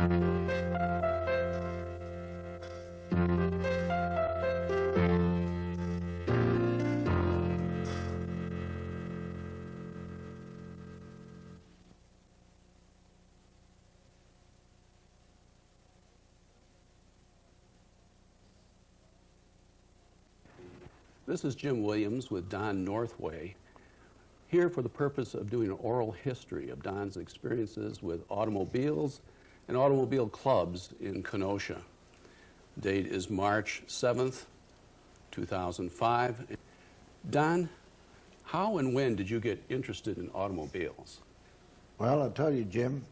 This is Jim Williams with Don Northway, here for the purpose of doing an oral history of Don's experiences with automobiles and automobile clubs in Kenosha. Date is March 7th, 2005. Don, how and when did you get interested in automobiles? Well, I'll tell you, Jim,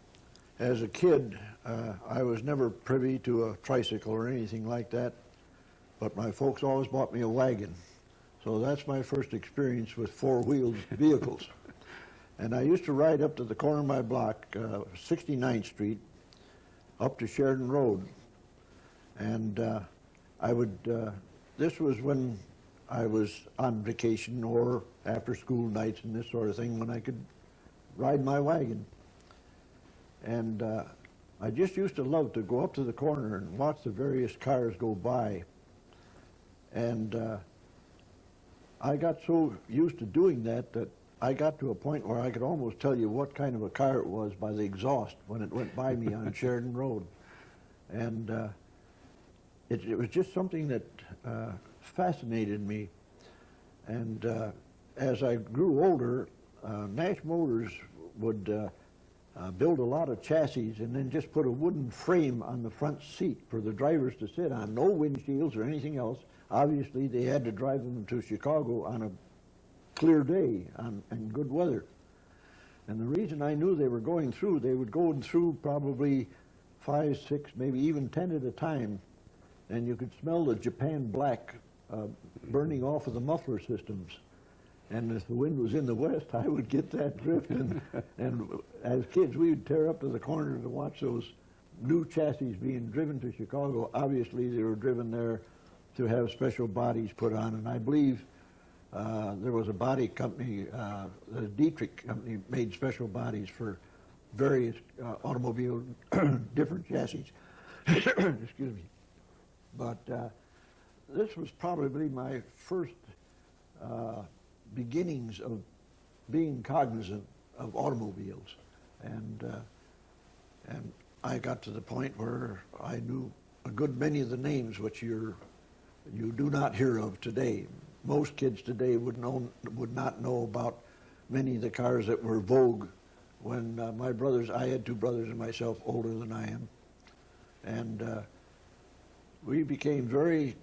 as a kid, I was never privy to a tricycle or anything like that, but my folks always bought me a wagon. So that's my first experience with four-wheeled vehicles. And I used to ride up to the corner of my block, 69th Street, up to Sheridan Road. And this was when I was on vacation or after school nights and this sort of thing, when I could ride my wagon. And I just used to love to go up to the corner and watch the various cars go by. And I got so used to doing that that I got to a point where I could almost tell you what kind of a car it was by the exhaust when it went by me on Sheridan Road. And it was just something that fascinated me. And as I grew older, Nash Motors would build a lot of chassis and then just put a wooden frame on the front seat for the drivers to sit on, no windshields or anything else. Obviously, they had to drive them to Chicago on a clear day and good weather. And the reason I knew they were going through, they would go through probably 5, 6, maybe even 10 at a time, and you could smell the Japan black burning off of the muffler systems. And if the wind was in the west, I would get that drift. And as kids, we would tear up to the corner to watch those new chassis being driven to Chicago. Obviously, they were driven there to have special bodies put on. And I believe there was a body company, the Dietrich company, made special bodies for various automobile different chassis. Excuse me. But this was probably my first beginnings of being cognizant of automobiles, and I got to the point where I knew a good many of the names which you do not hear of today. Most kids today would not know about many of the cars that were vogue when my brothers, I had two brothers and myself older than I am, and we became very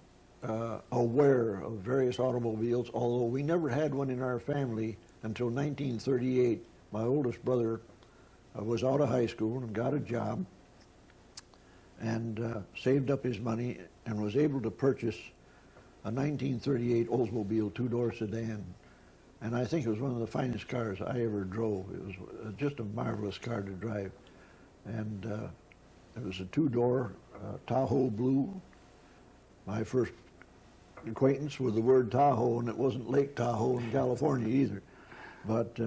aware of various automobiles, although we never had one in our family until 1938. My oldest brother was out of high school and got a job and saved up his money and was able to purchase a 1938 Oldsmobile two-door sedan. And I think it was one of the finest cars I ever drove. It was just a marvelous car to drive. And it was a two-door Tahoe blue. My first acquaintance with the word Tahoe, and it wasn't Lake Tahoe in California either. But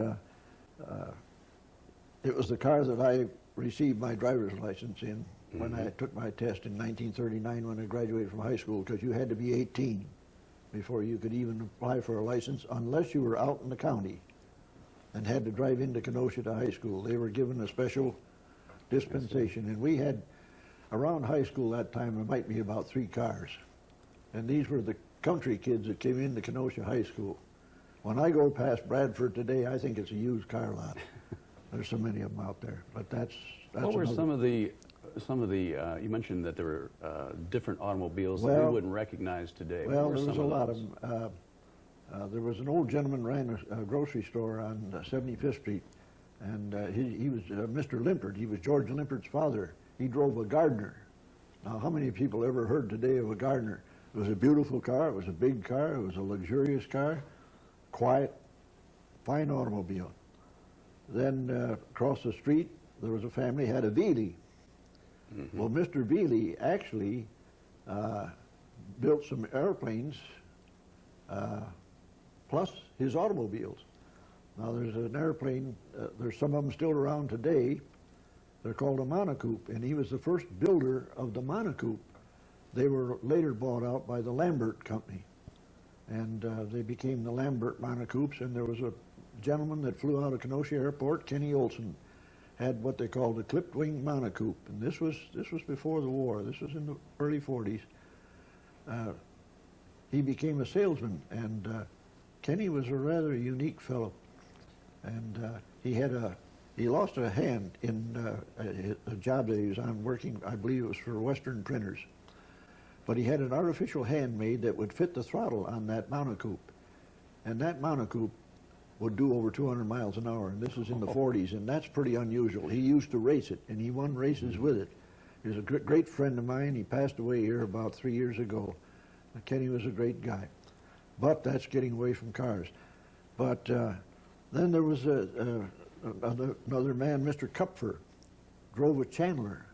it was the car that I received my driver's license in when I took my test in 1939 when I graduated from high school, because you had to be 18 before you could even apply for a license unless you were out in the county and had to drive into Kenosha to high school. They were given a special dispensation, and we had, around high school that time, there might be about 3 cars. And these were the country kids that came into Kenosha High School. When I go past Bradford today, I think it's a used car lot. There's so many of them out there, but that's what were some of the you mentioned that there were different automobiles that we wouldn't recognize today. Well, there was a lot of them. There was an old gentleman ran a grocery store on 75th Street, and he was Mr. Limpert. He was George Limpert's father. He drove a Gardner. Now, how many people ever heard today of a Gardner? It was a beautiful car. It was a big car. It was a luxurious car, quiet, fine automobile. Then across the street, there was a family had a Veely. Well, Mr. Veely actually built some airplanes plus his automobiles. Now, there's an airplane, there's some of them still around today, They're called a monocoupe, and he was the first builder of the monocoupe. They were later bought out by the Lambert Company, and they became the Lambert monocoupes, and there was a gentleman that flew out of Kenosha Airport, Kenny Olson, had what they called a clipped wing monocoupe, and this was before the war. This was in the early 40s. He became a salesman, and Kenny was a rather unique fellow, and he lost a hand in a job that he was on working, I believe it was for Western Printers. But he had an artificial hand made that would fit the throttle on that monocoupe. And that monocoupe would do over 200 miles an hour, and this was in the 40s, and that's pretty unusual. He used to race it, and he won races with it. He was a great friend of mine. He passed away here about 3 years ago. Kenny was a great guy. But that's getting away from cars. But then there was another man, Mr. Kupfer, drove a Chandler.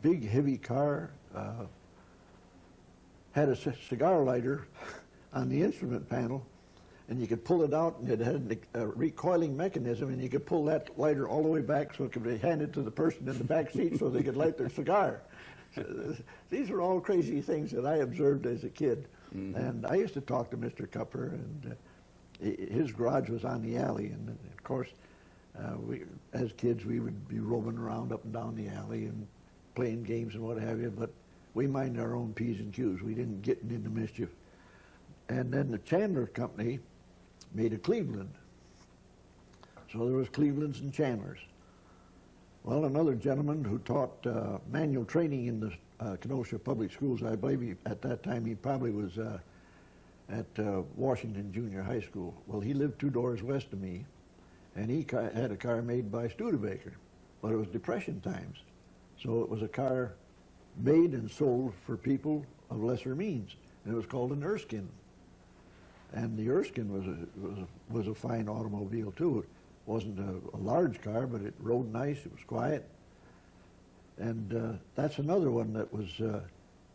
Big, heavy car, had a cigar lighter on the instrument panel, and you could pull it out, and it had a recoiling mechanism, and you could pull that lighter all the way back so it could be handed to the person in the back seat so they could light their cigar. These are all crazy things that I observed as a kid. Mm-hmm. And I used to talk to Mr. Kupfer, and his garage was on the alley, and of course, as kids, we would be roaming around up and down the alley and playing games and what have you, but we minded our own P's and Q's. We didn't get into mischief. And then the Chandler Company made a Cleveland. So there was Clevelands and Chandlers. Well, another gentleman who taught manual training in the Kenosha Public Schools, I believe at that time he probably was at Washington Junior High School. Well, he lived 2 doors west of me, and he had a car made by Studebaker, but it was Depression times. So it was a car made and sold for people of lesser means, and it was called an Erskine. And the Erskine was a fine automobile too. It wasn't a large car, but it rode nice. It was quiet. And that's another one that was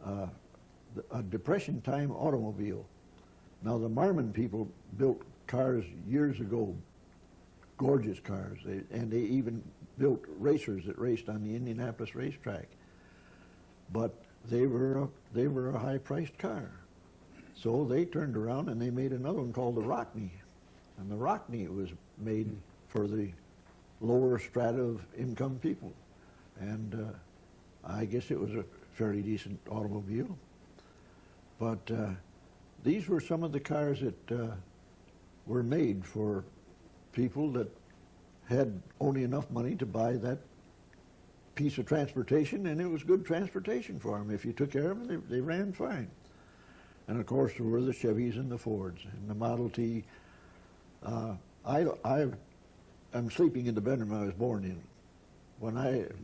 a Depression time automobile. Now the Marmon people built cars years ago, gorgeous cars, and they even built racers that raced on the Indianapolis racetrack. But they were a high-priced car. So they turned around and they made another one called the Rockney. And the Rockney was made for the lower strata of income people. And I guess it was a fairly decent automobile. But these were some of the cars that were made for people that had only enough money to buy that piece of transportation, and it was good transportation for them. If you took care of them, they ran fine. And of course, there were the Chevys and the Fords and the Model T. I'm sleeping in the bedroom I was born in. When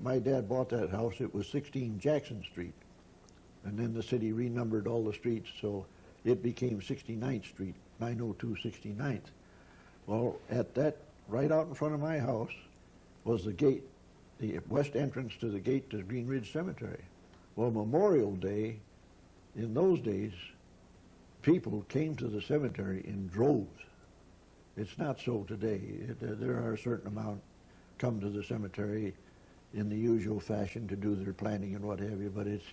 my dad bought that house, it was 16 Jackson Street, and then the city renumbered all the streets, so it became 69th Street, 902 69th. Well, at that, right out in front of my house, was the gate, the west entrance to the gate to Green Ridge Cemetery. Well, Memorial Day, in those days, people came to the cemetery in droves. It's not so today. There are a certain amount come to the cemetery in the usual fashion to do their planning and what have you, but it's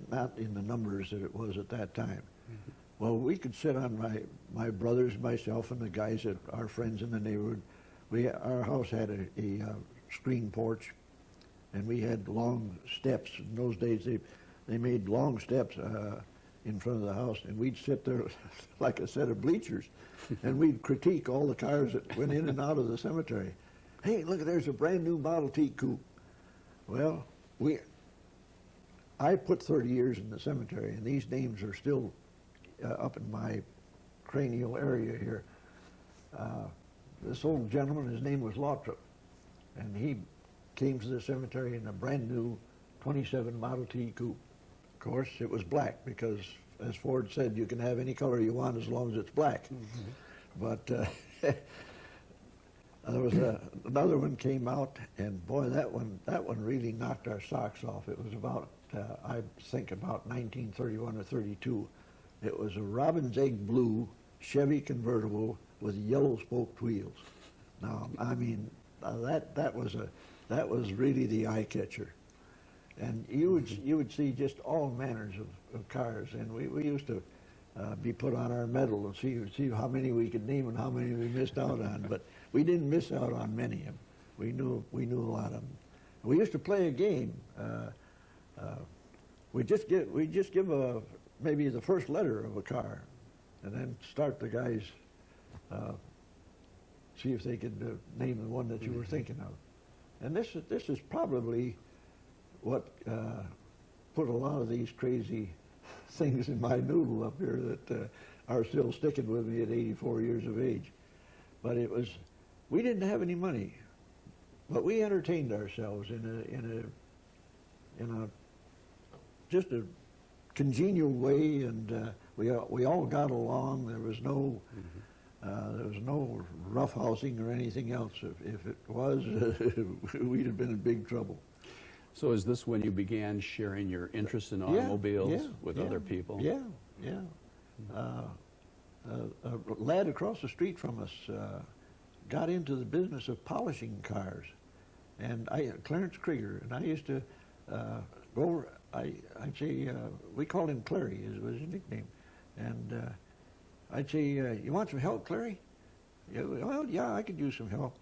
not in the numbers that it was at that time. Mm-hmm. Well, we could sit on my brothers, myself, and the guys that our friends in the neighborhood. Our house had a screen porch, and we had long steps. In those days, they made long steps in front of the house, and we'd sit there like a set of bleachers, and we'd critique all the cars that went in and out of the cemetery. Hey, look, there's a brand new Model T coupe. Well, I put 30 years in the cemetery, and these names are still up in my cranial area here. This old gentleman, his name was Lothrop, and he came to the cemetery in a brand new 27 Model T coupe. Of course, it was black because, as Ford said, you can have any color you want as long as it's black. Mm-hmm. But there was another one came out, and boy, that one really knocked our socks off. It was about, I think, about 1931 or 32. It was a robin's egg blue Chevy convertible with yellow spoked wheels. Now, I mean, that was really the eye catcher. And you would see just all manners of cars, and we used to be put on our medal and see how many we could name and how many we missed out on. But we didn't miss out on many of them. We knew a lot of them. We used to play a game. We just give maybe the first letter of a car, and then start the guys see if they could name the one that you were thinking of. And this is probably what put a lot of these crazy things in my noodle up here that are still sticking with me at 84 years of age. But we didn't have any money, but we entertained ourselves in a just a congenial way, and we all got along. There was no roughhousing or anything else. If it was, we'd have been in big trouble. So is this when you began sharing your interest in automobiles with other people? Yeah. A lad across the street from us got into the business of polishing cars, and Clarence Krieger, and I used to go over. I'd say we called him Clary, was his nickname, and I'd say, "You want some help, Clary?" Yeah, well, yeah, I could use some help.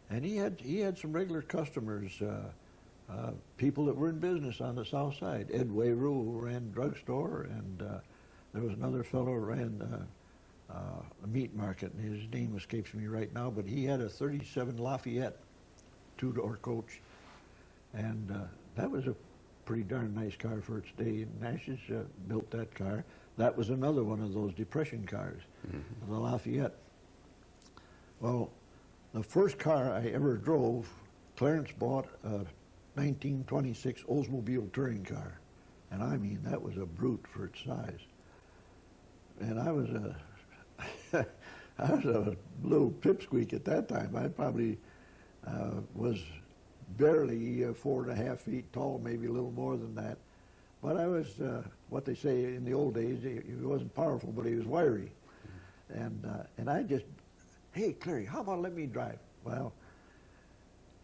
And he had some regular customers. People that were in business on the south side. Ed Wayru ran a drugstore, and there was another fellow who ran a meat market, and his name escapes me right now, but he had a 37 Lafayette two-door coach, and that was a pretty darn nice car for its day, and Nash's built that car. That was another one of those Depression cars, the Lafayette. Well, the first car I ever drove, Clarence bought a 1926 Oldsmobile touring car, and I mean that was a brute for its size. And I was a little pipsqueak at that time. I probably was barely 4.5 feet tall, maybe a little more than that. But I was what they say in the old days. He wasn't powerful, but he was wiry. And I just, "Hey, Clary, how about let me drive?" Well,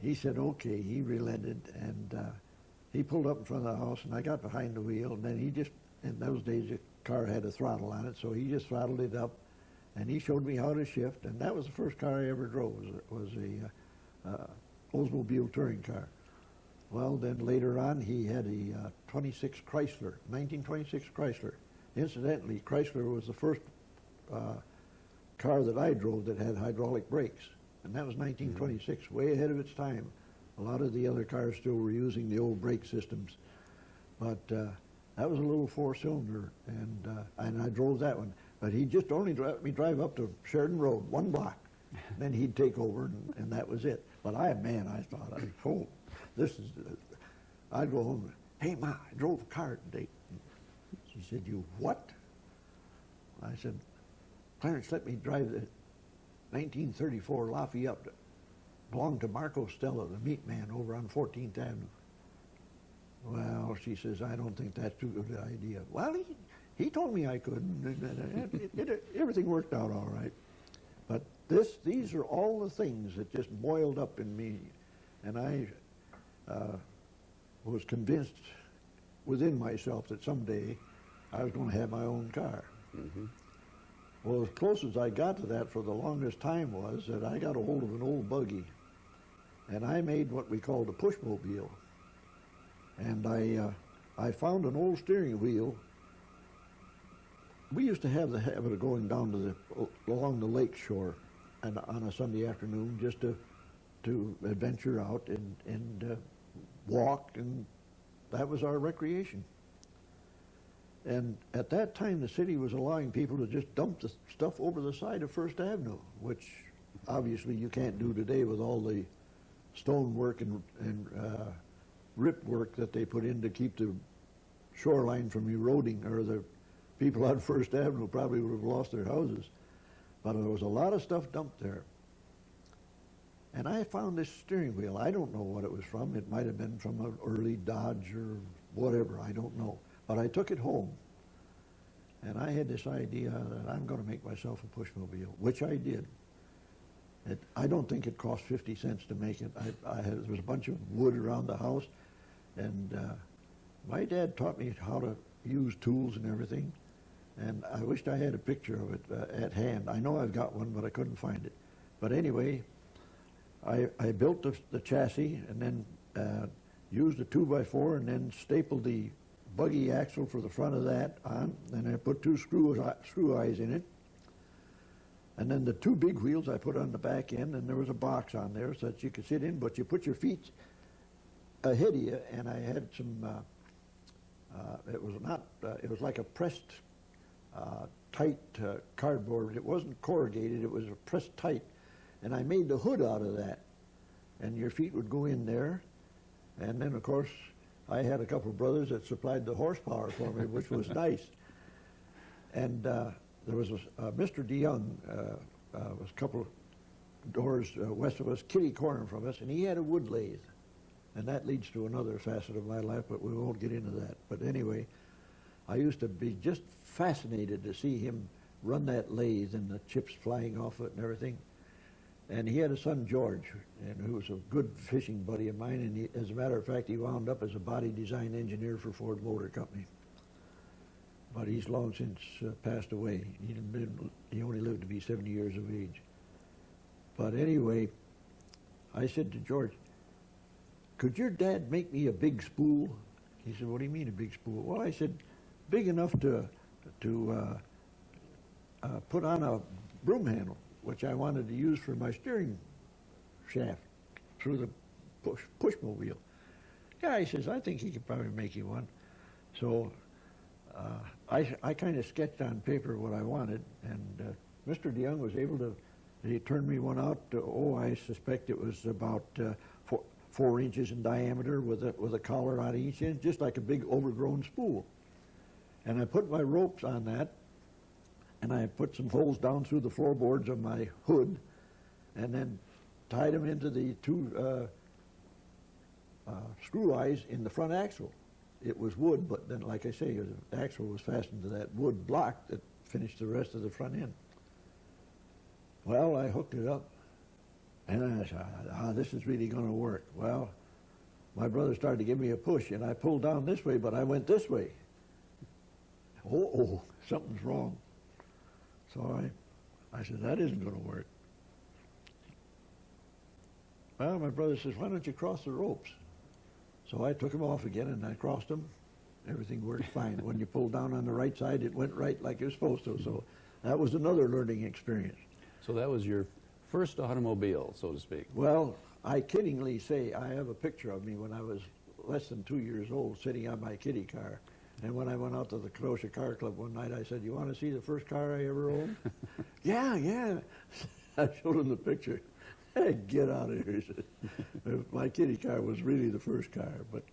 he said, okay. He relented, and he pulled up in front of the house, and I got behind the wheel, and then he just, in those days, the car had a throttle on it, so he just throttled it up, and he showed me how to shift, and that was the first car I ever drove, was a Oldsmobile touring car. Well, then later on, he had a 26 Chrysler, 1926 Chrysler. Incidentally, Chrysler was the first car that I drove that had hydraulic brakes. And that was 1926, way ahead of its time. A lot of the other cars still were using the old brake systems. But that was a little four-cylinder, and I drove that one. But he just only let me drive up to Sheridan Road, 1 block. Then he'd take over, and that was it. But I thought, oh, I'd go home, "Hey, Ma, I drove a car today." She said, "You what?" I said, "Clarence let me drive the 1934 Lafayette, belonged to Marco Stella, the meat man over on 14th Avenue. Well, she says, "I don't think that's too good an idea." Well, he told me I could, and everything worked out all right. But these are all the things that just boiled up in me, and I was convinced within myself that someday I was going to have my own car. Well, as close as I got to that for the longest time was that I got a hold of an old buggy, and I made what we called a pushmobile. And I found an old steering wheel. We used to have the habit of going down along the lake shore and on a Sunday afternoon just to adventure out and walk, and that was our recreation. And at that time, the city was allowing people to just dump the stuff over the side of First Avenue, which obviously you can't do today with all the stonework and rip work that they put in to keep the shoreline from eroding, or the people on First Avenue probably would have lost their houses. But there was a lot of stuff dumped there. And I found this steering wheel. I don't know what it was from. It might have been from an early Dodge or whatever. I don't know. But I took it home, and I had this idea that I'm going to make myself a pushmobile, which I did. I don't think it cost 50 cents to make it. There was a bunch of wood around the house, and my dad taught me how to use tools and everything, and I wished I had a picture of it at hand. I know I've got one, but I couldn't find it. But anyway, I built the chassis and then used a 2x4 and then stapled the buggy axle for the front of that on, and I put two screw eyes in it. And then the two big wheels I put on the back end, and there was a box on there so that you could sit in, but you put your feet ahead of you, and I had some, it was like a pressed tight cardboard. It wasn't corrugated, it was pressed tight. And I made the hood out of that. And your feet would go in there. And then, of course, I had a couple of brothers that supplied the horsepower for me, which was nice. And there was Mr. DeYoung, was a couple of doors west of us, kitty corner from us, and he had a wood lathe. And that leads to another facet of my life, but we won't get into that. But anyway, I used to be just fascinated to see him run that lathe and the chips flying off it and everything. And he had a son, George, and who was a good fishing buddy of mine, and as a matter of fact, he wound up as a body design engineer for Ford Motor Company. But he's long since passed away. He only lived to be 70 years of age. But anyway, I said to George, could your dad make me a big spool? He said, what do you mean a big spool? Well, I said, big enough to put on a broom handle, which I wanted to use for my steering shaft through the pushmobile. Yeah, he says, I think he could probably make you one. So I kind of sketched on paper what I wanted, and Mr. DeYoung was able to, he turned me one out, I suspect it was about 4 inches in diameter with a collar on each end, just like a big overgrown spool. And I put my ropes on that, and I put some holes down through the floorboards of my hood, and then tied them into the two screw eyes in the front axle. It was wood, but then, like I say, the axle was fastened to that wood block that finished the rest of the front end. Well, I hooked it up, and I said, this is really going to work. Well, my brother started to give me a push, and I pulled down this way, but I went this way. Oh, something's wrong. So I said, that isn't going to work. Well, my brother says, why don't you cross the ropes? So I took them off again, and I crossed them. Everything worked fine. When you pulled down on the right side, it went right like it was supposed to. So that was another learning experience. So that was your first automobile, so to speak. Well, I kiddingly say I have a picture of me when I was less than 2 years old sitting on my kiddie car. And when I went out to the Kenosha Car Club one night, I said, you want to see the first car I ever owned? Yeah. I showed him the picture. Hey, get out of here, he said. My kiddie car was really the first car. But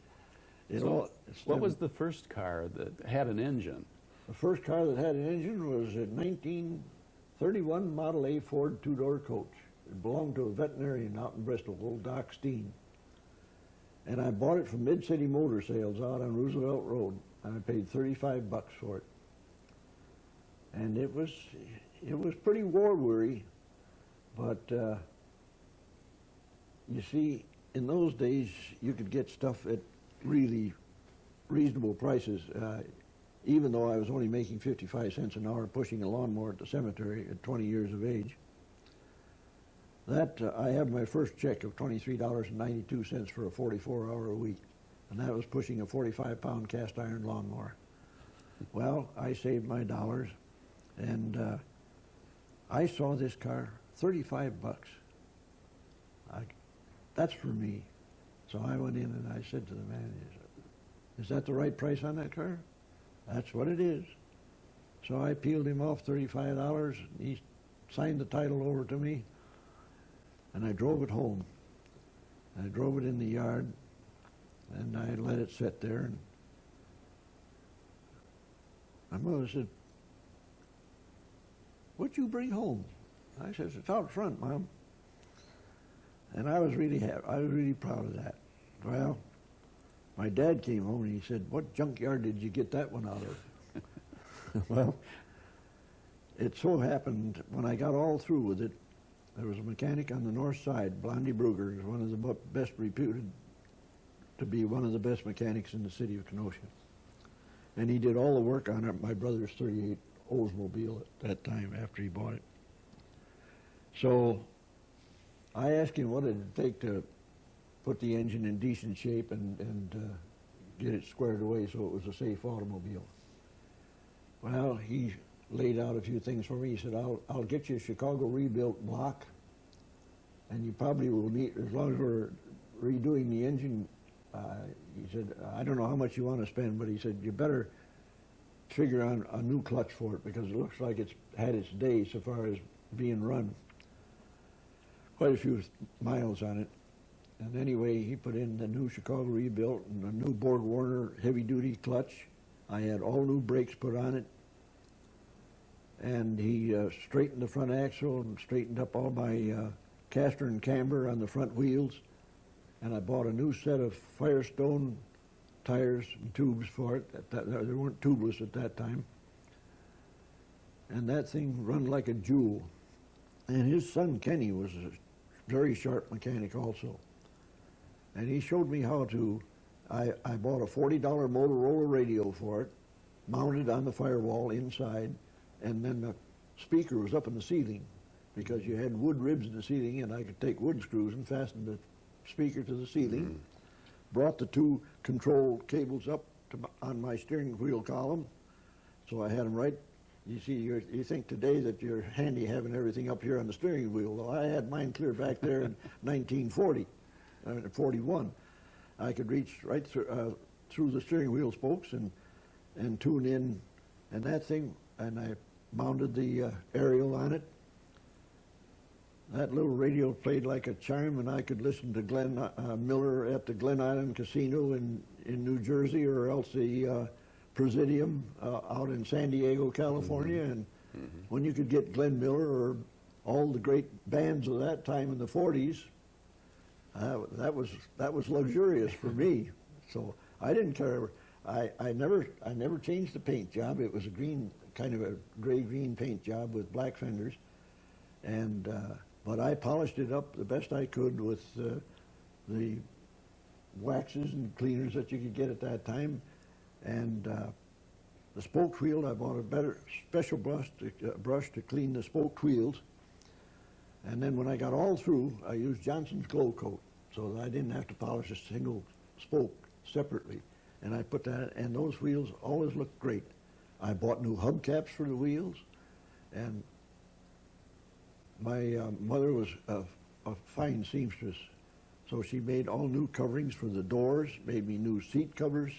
what was the first car that had an engine? The first car that had an engine was a 1931 Model A Ford two-door coach. It belonged to a veterinarian out in Bristol, old Doc Steen. And I bought it from Mid-City Motor Sales out on Roosevelt Road. And I paid $35 for it. And it was pretty war-weary, but you see, in those days, you could get stuff at really reasonable prices, even though I was only making 55 cents an hour pushing a lawnmower at the cemetery at 20 years of age. I had my first check of $23.92 for a 44-hour a week, and that was pushing a 45-pound cast iron lawnmower. Well, I saved my dollars, and I saw this car, $35. That's for me. So I went in and I said to the man, is that the right price on that car? That's what it is. So I peeled him off $35, and he signed the title over to me, and I drove it home. I drove it in the yard, and I let it sit there, and my mother said, what'd you bring home? I said, it's out front, Mom. And I was really happy. I was really proud of that. Well, my dad came home and he said, what junkyard did you get that one out of? Well, it so happened when I got all through with it, There was a mechanic on the north side, Blondie Brugger, is one of the best reputed to be one of the best mechanics in the city of Kenosha. And he did all the work on it, my brother's 38 Oldsmobile at that time after he bought it. So I asked him what it'd take to put the engine in decent shape and get it squared away so it was a safe automobile. Well, he laid out a few things for me. He said, I'll get you a Chicago rebuilt block, and you probably will need, as long as we're redoing the engine, he said, I don't know how much you want to spend, but he said, you better figure on a new clutch for it because it looks like it's had its day so far as being run. Quite a few miles on it. And anyway, he put in the new Chicago rebuilt and a new Borg Warner heavy-duty clutch. I had all new brakes put on it. And he straightened the front axle and straightened up all my caster and camber on the front wheels. And I bought a new set of Firestone tires and tubes for it. They weren't tubeless at that time. And that thing run like a jewel. And his son, Kenny, was a very sharp mechanic also. And he showed me how to, I bought a $40 Motorola radio for it, mounted on the firewall inside, and then the speaker was up in the ceiling because you had wood ribs in the ceiling, and I could take wood screws and fasten the speaker to the ceiling. Brought the two control cables up on my steering wheel column, so I had them right. You see, you think today that you're handy having everything up here on the steering wheel. Well, I had mine clear back there in 1940, 41. I could reach right through the steering wheel spokes and tune in, and that thing, and I mounted the aerial on it. That little radio played like a charm, and I could listen to Glenn Miller at the Glen Island Casino in New Jersey, or else the Presidium out in San Diego, California. And when you could get Glenn Miller or all the great bands of that time in the 40s, that was luxurious for me. So I didn't care. I never changed the paint job. It was a green, kind of a gray-green paint job with black fenders, and but I polished it up the best I could with the waxes and cleaners that you could get at that time. And the spoke wheel, I bought a better special brush to clean the spoke wheels. And then when I got all through, I used Johnson's Glow Coat so that I didn't have to polish a single spoke separately. And I put that, and those wheels always looked great. I bought new hubcaps for the wheels, and my mother was a fine seamstress, so she made all new coverings for the doors, made me new seat covers.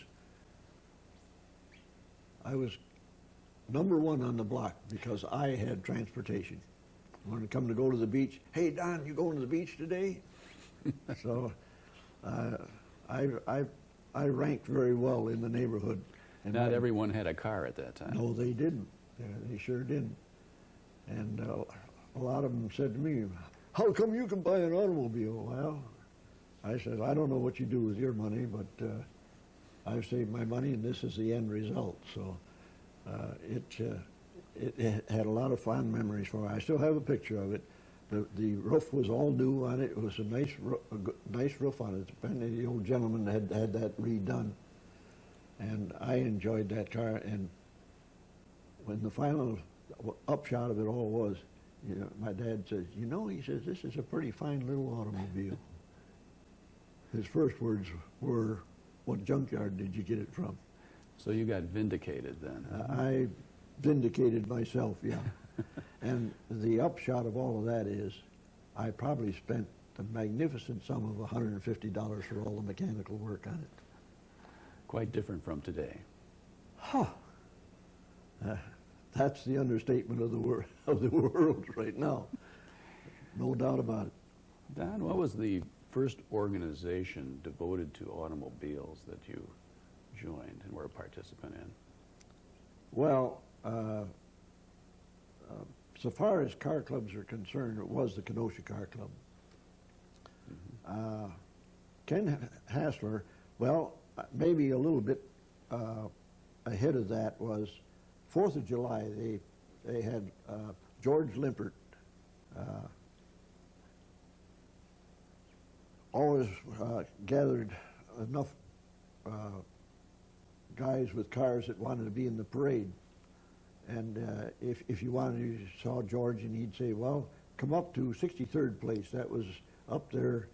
I was number one on the block because I had transportation. When I come to go to the beach, hey Don, you going to the beach today? So I ranked very well in the neighborhood. And not everyone had a car at that time. No, they didn't. They sure didn't. And a lot of them said to me, how come you can buy an automobile? Well, I said, I don't know what you do with your money, but I've saved my money, and this is the end result. So it had a lot of fond memories for me. I still have a picture of it. The roof was all new on it. It was a nice roof on it. Apparently the old gentleman had that redone. And I enjoyed that car. And when the final upshot of it all was, you know, my dad says, you know, he says, this is a pretty fine little automobile. His first words were, what junkyard did you get it from? So you got vindicated then. I vindicated myself, yeah. And the upshot of all of that is I probably spent the magnificent sum of $150 for all the mechanical work on it. Quite different from today. Huh. That's the understatement of the world right now. No doubt about it. Don, what was the first organization devoted to automobiles that you joined and were a participant in? Well, so far as car clubs are concerned, it was the Kenosha Car Club. Ken Hassler, well, maybe a little bit ahead of that was 4th of July. They had George Limpert always gathered enough guys with cars that wanted to be in the parade. And if you wanted, you saw George, and he'd say, well, come up to 63rd place. That was up there,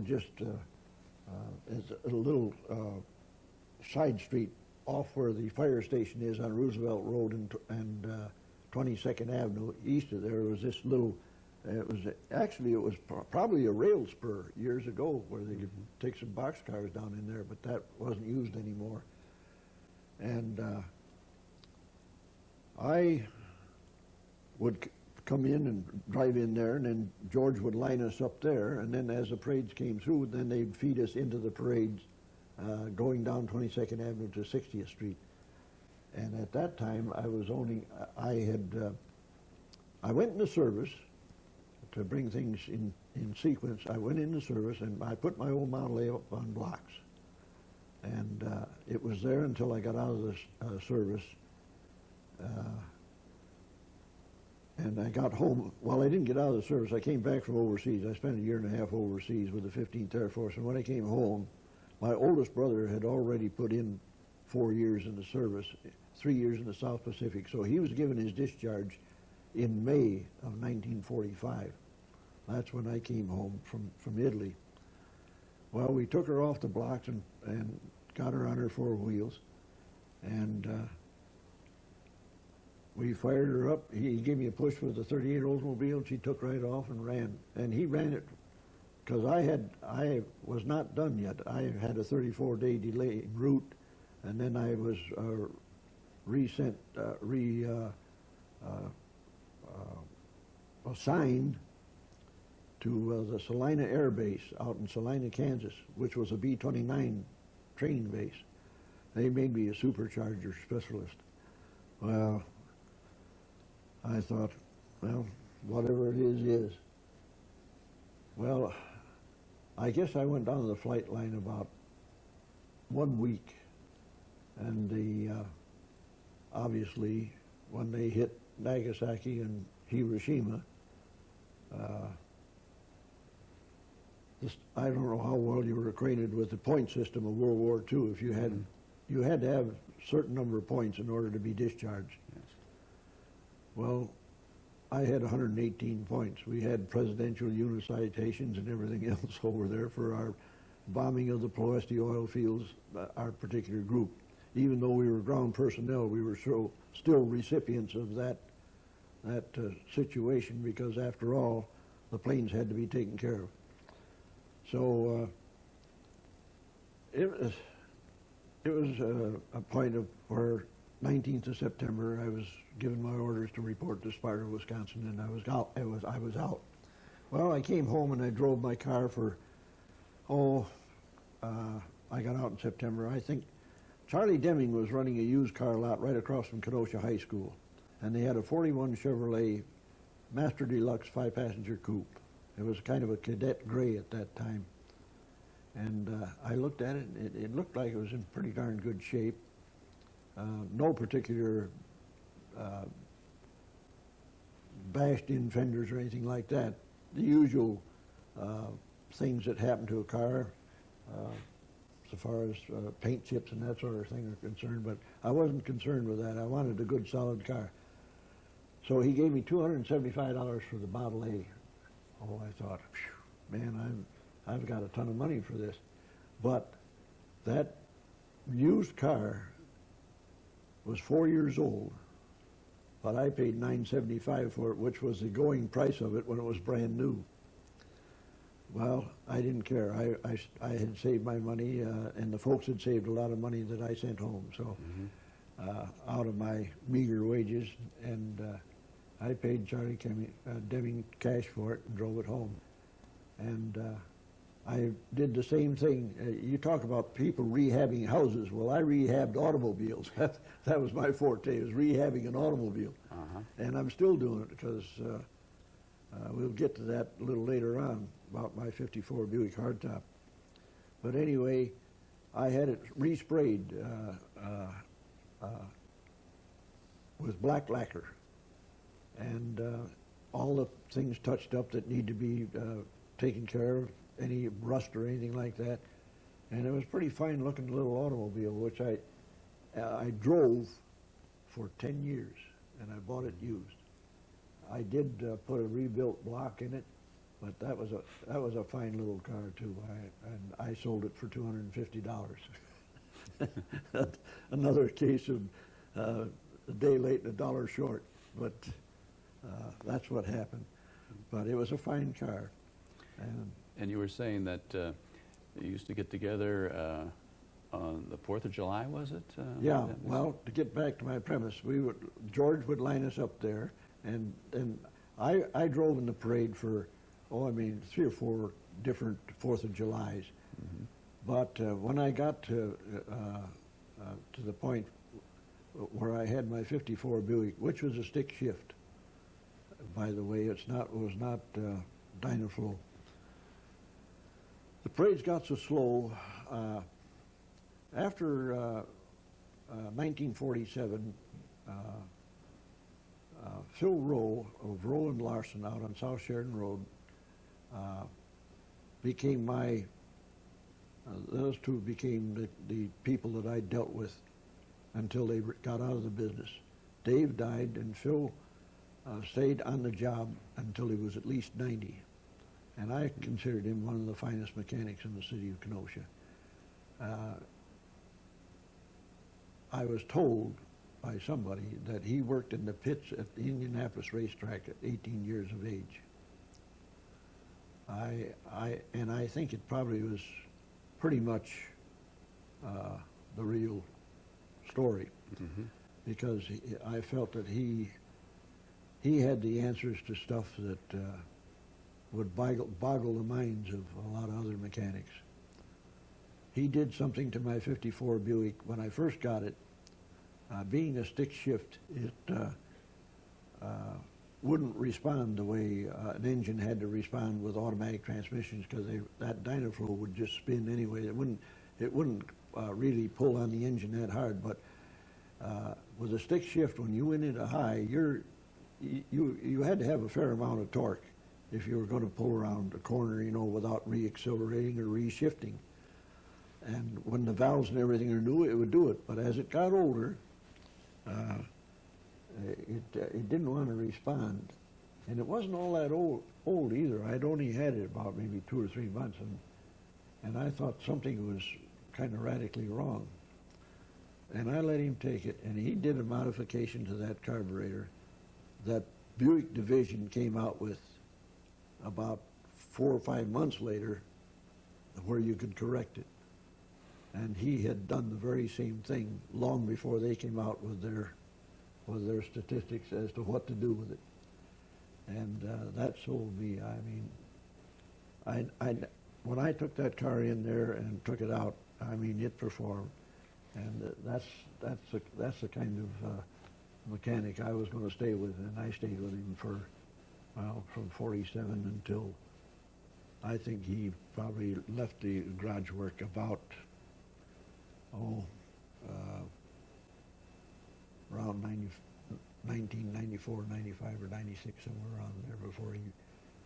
just as a little side street off where the fire station is on Roosevelt Road and 22nd Avenue. East of there was this little, it was probably a rail spur years ago where they could take some boxcars down in there, but that wasn't used anymore. And I would come in and drive in there, and then George would line us up there, and then as the parades came through, then they'd feed us into the parades going down 22nd Avenue to 60th Street. And at that time, I went into service to bring things in sequence. I went into service, and I put my old Model A up on blocks. And it was there until I got out of the service. And I got home. Well, I didn't get out of the service. I came back from overseas. I spent a year and a half overseas with the 15th Air Force. And when I came home, my oldest brother had already put in 4 years in the service, 3 years in the South Pacific. So he was given his discharge in May of 1945. That's when I came home from Italy. Well, we took her off the blocks and got her on her 4 wheels. And we fired her up. He gave me a push with the 38 Oldsmobile, and she took right off and ran. And he ran it because I was not done yet. I had a 34-day delay en route, and then I was assigned to the Salina Air Base out in Salina, Kansas, which was a B-29 training base. They made me a supercharger specialist. Well, I thought, well, whatever it is. Well, I guess I went down to the flight line about 1 week, and obviously when they hit Nagasaki and Hiroshima, I don't know how well you were acquainted with the point system of World War II. If you had to have a certain number of points in order to be discharged. Yes. Well, I had 118 points. We had presidential unit citations and everything else over there for our bombing of the Ploesti oil fields, our particular group. Even though we were ground personnel, we were still recipients of that situation, because after all, the planes had to be taken care of. So it was a point of where 19th of September, I was given my orders to report to Sparta, Wisconsin, and I was out. Well, I came home and I drove my car for, I got out in September. I think Charlie Deming was running a used car lot right across from Kenosha High School, and they had a 41 Chevrolet Master Deluxe 5-passenger coupe. It was kind of a cadet gray at that time. And I looked at it, and it looked like it was in pretty darn good shape. No particular bashed-in fenders or anything like that. The usual things that happen to a car, so far as paint chips and that sort of thing are concerned, but I wasn't concerned with that. I wanted a good, solid car. So he gave me $275 for the Model A. Oh, I thought, man, I've got a ton of money for this. But that used car was 4 years old, but I paid $975 for it, which was the going price of it when it was brand new. Well, I didn't care. I had saved my money, and the folks had saved a lot of money that I sent home. So out of my meager wages, and I paid Charlie Deming cash for it and drove it home. And I did the same thing. You talk about people rehabbing houses. Well, I rehabbed automobiles. That was my forte, was rehabbing an automobile. And I'm still doing it, because we'll get to that a little later on about my 54 Buick hardtop. But anyway, I had it resprayed with black lacquer, and all the things touched up that need to be taking care of any rust or anything like that. And it was a pretty fine-looking little automobile, which I drove for 10 years, and I bought it used. I did put a rebuilt block in it, but that was a fine little car too. And I sold it for $250. Another case of a day late and a dollar short, but that's what happened. But it was a fine car. And you were saying that you used to get together on the 4th of July, was it? Yeah, well, to get back to my premise, George would line us up there, and I drove in the parade for, 3 or 4 different 4th of Julys. Mm-hmm. But when I got to the point where I had my '54 Buick, which was a stick shift, by the way, was not Dynaflow. The parades got so slow. After 1947, Phil Rowe of Rowe and Larson out on South Sheridan Road became those two became the people that I dealt with until they got out of the business. Dave died, and Phil stayed on the job until he was at least 90. And I considered him one of the finest mechanics in the city of Kenosha. I was told by somebody that he worked in the pits at the Indianapolis racetrack at 18 years of age. And I think it probably was pretty much the real story, mm-hmm. because I felt that he had the answers to stuff that would boggle the minds of a lot of other mechanics. He did something to my '54 Buick when I first got it. Being a stick shift, it wouldn't respond the way an engine had to respond with automatic transmissions, because that Dynaflow would just spin anyway. It wouldn't really pull on the engine that hard. But with a stick shift, when you went into high, you had to have a fair amount of torque if you were going to pull around a corner, without re-accelerating or re-shifting. And when the valves and everything are new, it would do it. But as it got older, it didn't want to respond. And it wasn't all that old either. I'd only had it about maybe 2 or 3 months, and I thought something was kind of radically wrong. And I let him take it, and he did a modification to that carburetor that Buick division came out with about 4 or 5 months later, where you could correct it. And he had done the very same thing long before they came out with their statistics as to what to do with it. And that sold me. When I took that car in there and took it out, it performed. And that's the kind of mechanic I was going to stay with, and I stayed with him from '47 until I think he probably left the garage work about around 1994, 95, or 96, somewhere around there, before he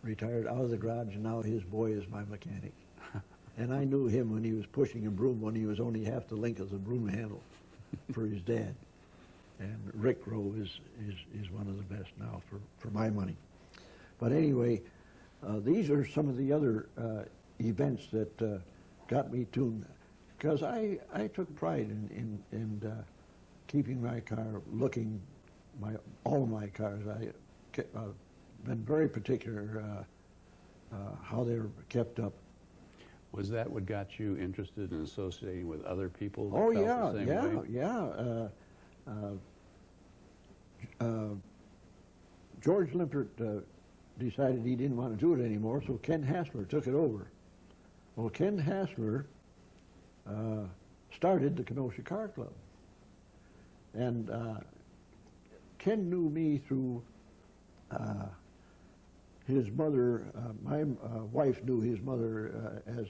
retired out of the garage, and now his boy is my mechanic. And I knew him when he was pushing a broom when he was only half the length of the broom handle for his dad. And Rick Rowe is one of the best now for my money. But anyway, these are some of the other events that got me tuned, because I took pride in keeping my car looking, all of my cars. I've been very particular how they were kept up. Was that what got you interested in associating with other people that Oh felt the same way? Yeah. George Limpert decided he didn't want to do it anymore, so Ken Hassler took it over. Well, Ken Hassler started the Kenosha Car Club. And Ken knew me through his mother. My wife knew his mother as,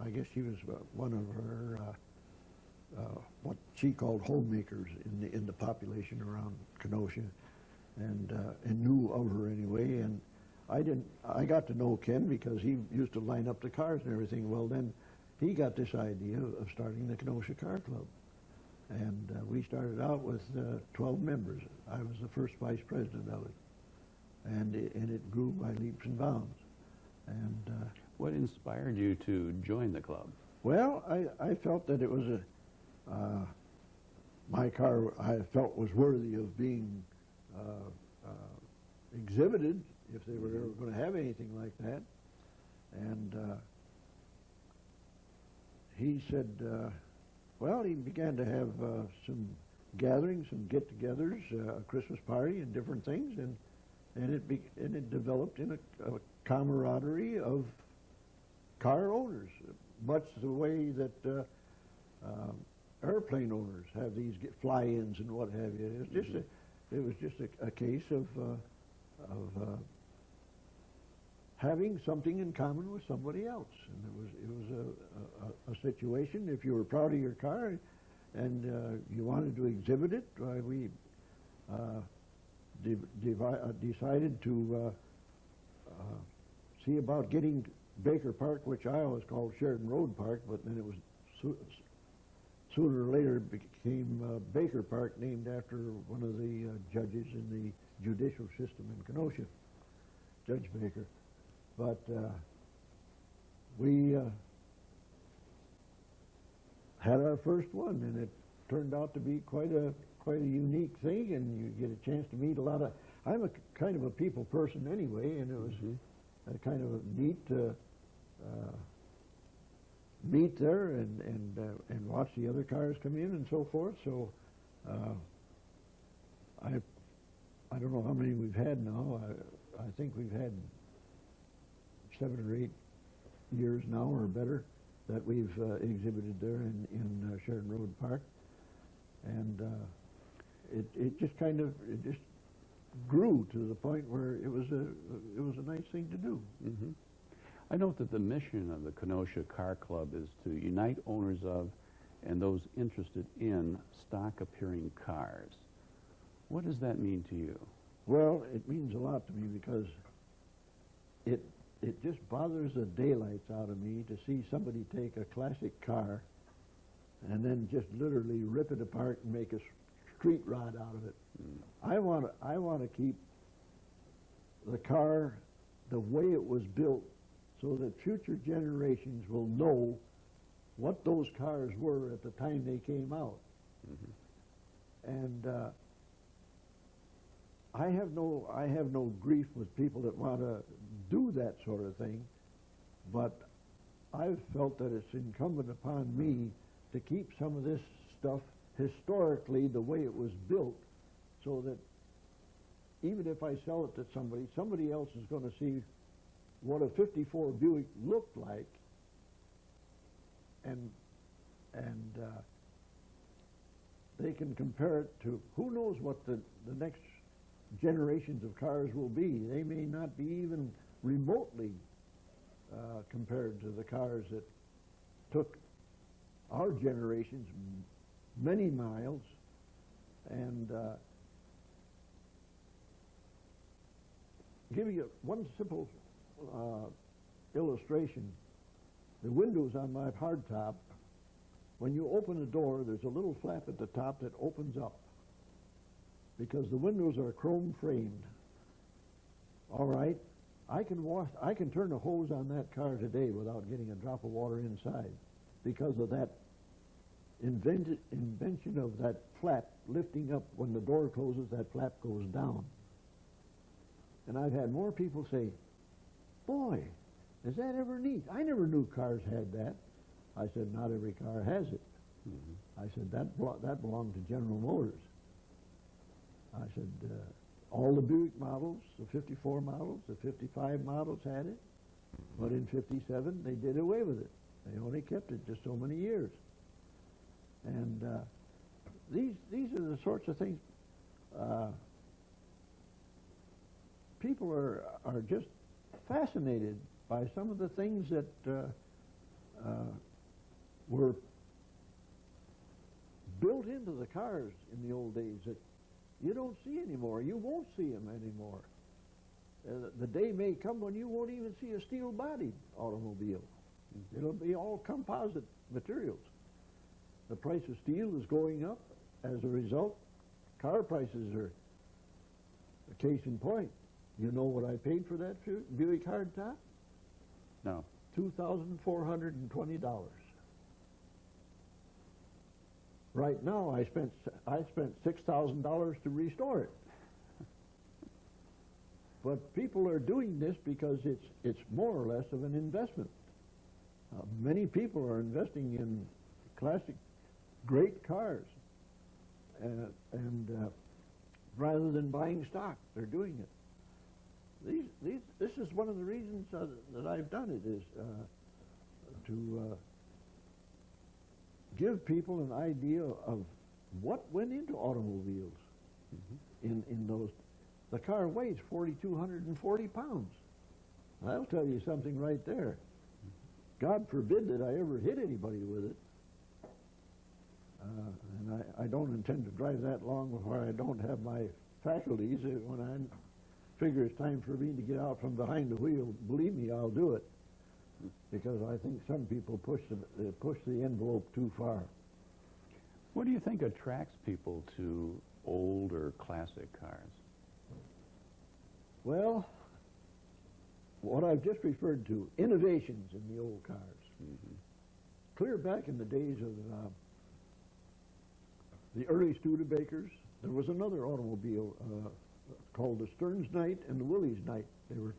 I guess she was one of her, what she called homemakers in the population around Kenosha, and knew of her anyway. And I got to know Ken because he used to line up the cars and everything. Well, then he got this idea of starting the Kenosha Car Club. And we started out with 12 members. I was the first vice president of it. And it grew by leaps and bounds. And what inspired you to join the club? well, I felt that it was my car I felt was worthy of being exhibited if they were ever going to have anything like that. And he said, well, he began to have some gatherings, some get-togethers, a Christmas party and different things, and it developed in a camaraderie of car owners, much the way that airplane owners have these fly-ins and what have you. It was just a case of having something in common with somebody else, and it was a situation. If you were proud of your car and you wanted to exhibit it, we decided to see about getting Baker Park, which I always called Sheridan Road Park, but then it was sooner or later it became Baker Park, named after one of the judges in the judicial system in Kenosha, Judge Baker. But we had our first one, and it turned out to be quite a unique thing, and you get a chance to meet a lot of. I'm a kind of a people person anyway, and it was a kind of a neat to meet there and watch the other cars come in and so forth. So I don't know how many we've had now. I think we've had 7 or 8 years now or better that we've exhibited there in Sheridan Road Park, and it just grew to the point where it was a nice thing to do. Mm-hmm. I note that the mission of the Kenosha Car Club is to unite owners of and those interested in stock appearing cars. What does that mean to you? Well, it means a lot to me because it just bothers the daylights out of me to see somebody take a classic car and then just literally rip it apart and make a street rod out of it. I want to keep the car the way it was built, so that future generations will know what those cars were at the time they came out. And I have no grief with people that want to do that sort of thing, but I've felt that it's incumbent upon me to keep some of this stuff historically the way it was built, so that even if I sell it to somebody else is going to see what a 54 Buick looked like, and they can compare it to who knows what the next generations of cars will be. They may not be even remotely compared to the cars that took our generations many miles. And give you one simple illustration. The windows on my hardtop, when you open a door, there's a little flap at the top that opens up, because the windows are chrome framed. All right, I can turn a hose on that car today without getting a drop of water inside, because of that invention of that flap lifting up. When the door closes, that flap goes down. And I've had more people say, "Boy, is that ever neat? I never knew cars had that." I said, "Not every car has it." I said, that belonged to General Motors. I said, all the Buick models, the 54 models, the 55 models had it, but in 57 they did away with it. They only kept it just so many years. And these are the sorts of things people are just fascinated by, some of the things that were built into the cars in the old days that you don't see anymore. You won't see them anymore. the day may come when you won't even see a steel-bodied automobile. Mm-hmm. It'll be all composite materials. The price of steel is going up. As a result, car prices are a case in point. You know what I paid for that Buick hardtop? No. $2,420. Right now, I spent $6,000 to restore it. But people are doing this because it's more or less of an investment. Many people are investing in classic, great cars, and rather than buying stock, they're doing it. This is one of the reasons that I've done it, is to give people an idea of what went into automobiles. Mm-hmm. in those. The car weighs 4,240 pounds. I'll tell you something right there. God forbid that I ever hit anybody with it. And I don't intend to drive that long before I don't have my faculties. When I figure it's time for me to get out from behind the wheel, believe me, I'll do it. Because I think some people push the envelope too far. What do you think attracts people to old or classic cars? Well, what I've just referred to, innovations in the old cars. Mm-hmm. Clear back in the days of the early Studebakers, there was another automobile called the Stearns Knight and the Willys Knight. They were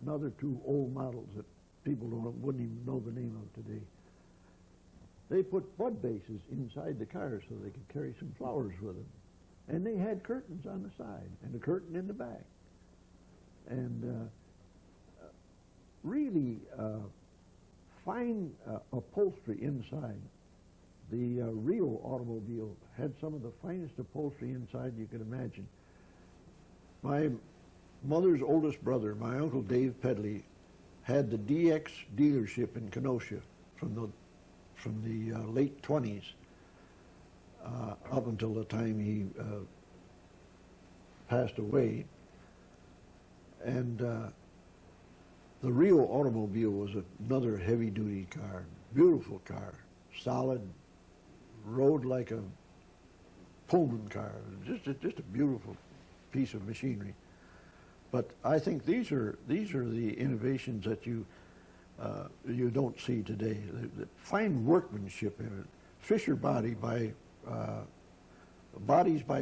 another two old models that people wouldn't even know the name of today. They put bud bases inside the cars so they could carry some flowers with them. And they had curtains on the side and a curtain in the back. And really fine upholstery inside. The real automobile had some of the finest upholstery inside you could imagine. My mother's oldest brother, my Uncle Dave Pedley, had the DX dealership in Kenosha from the late 20s up until the time he passed away. And the real automobile was another heavy-duty car, beautiful car, solid, rode like a Pullman car, just a beautiful piece of machinery. But I think these are the innovations that you don't see today. The fine workmanship in it. Fisher bodies by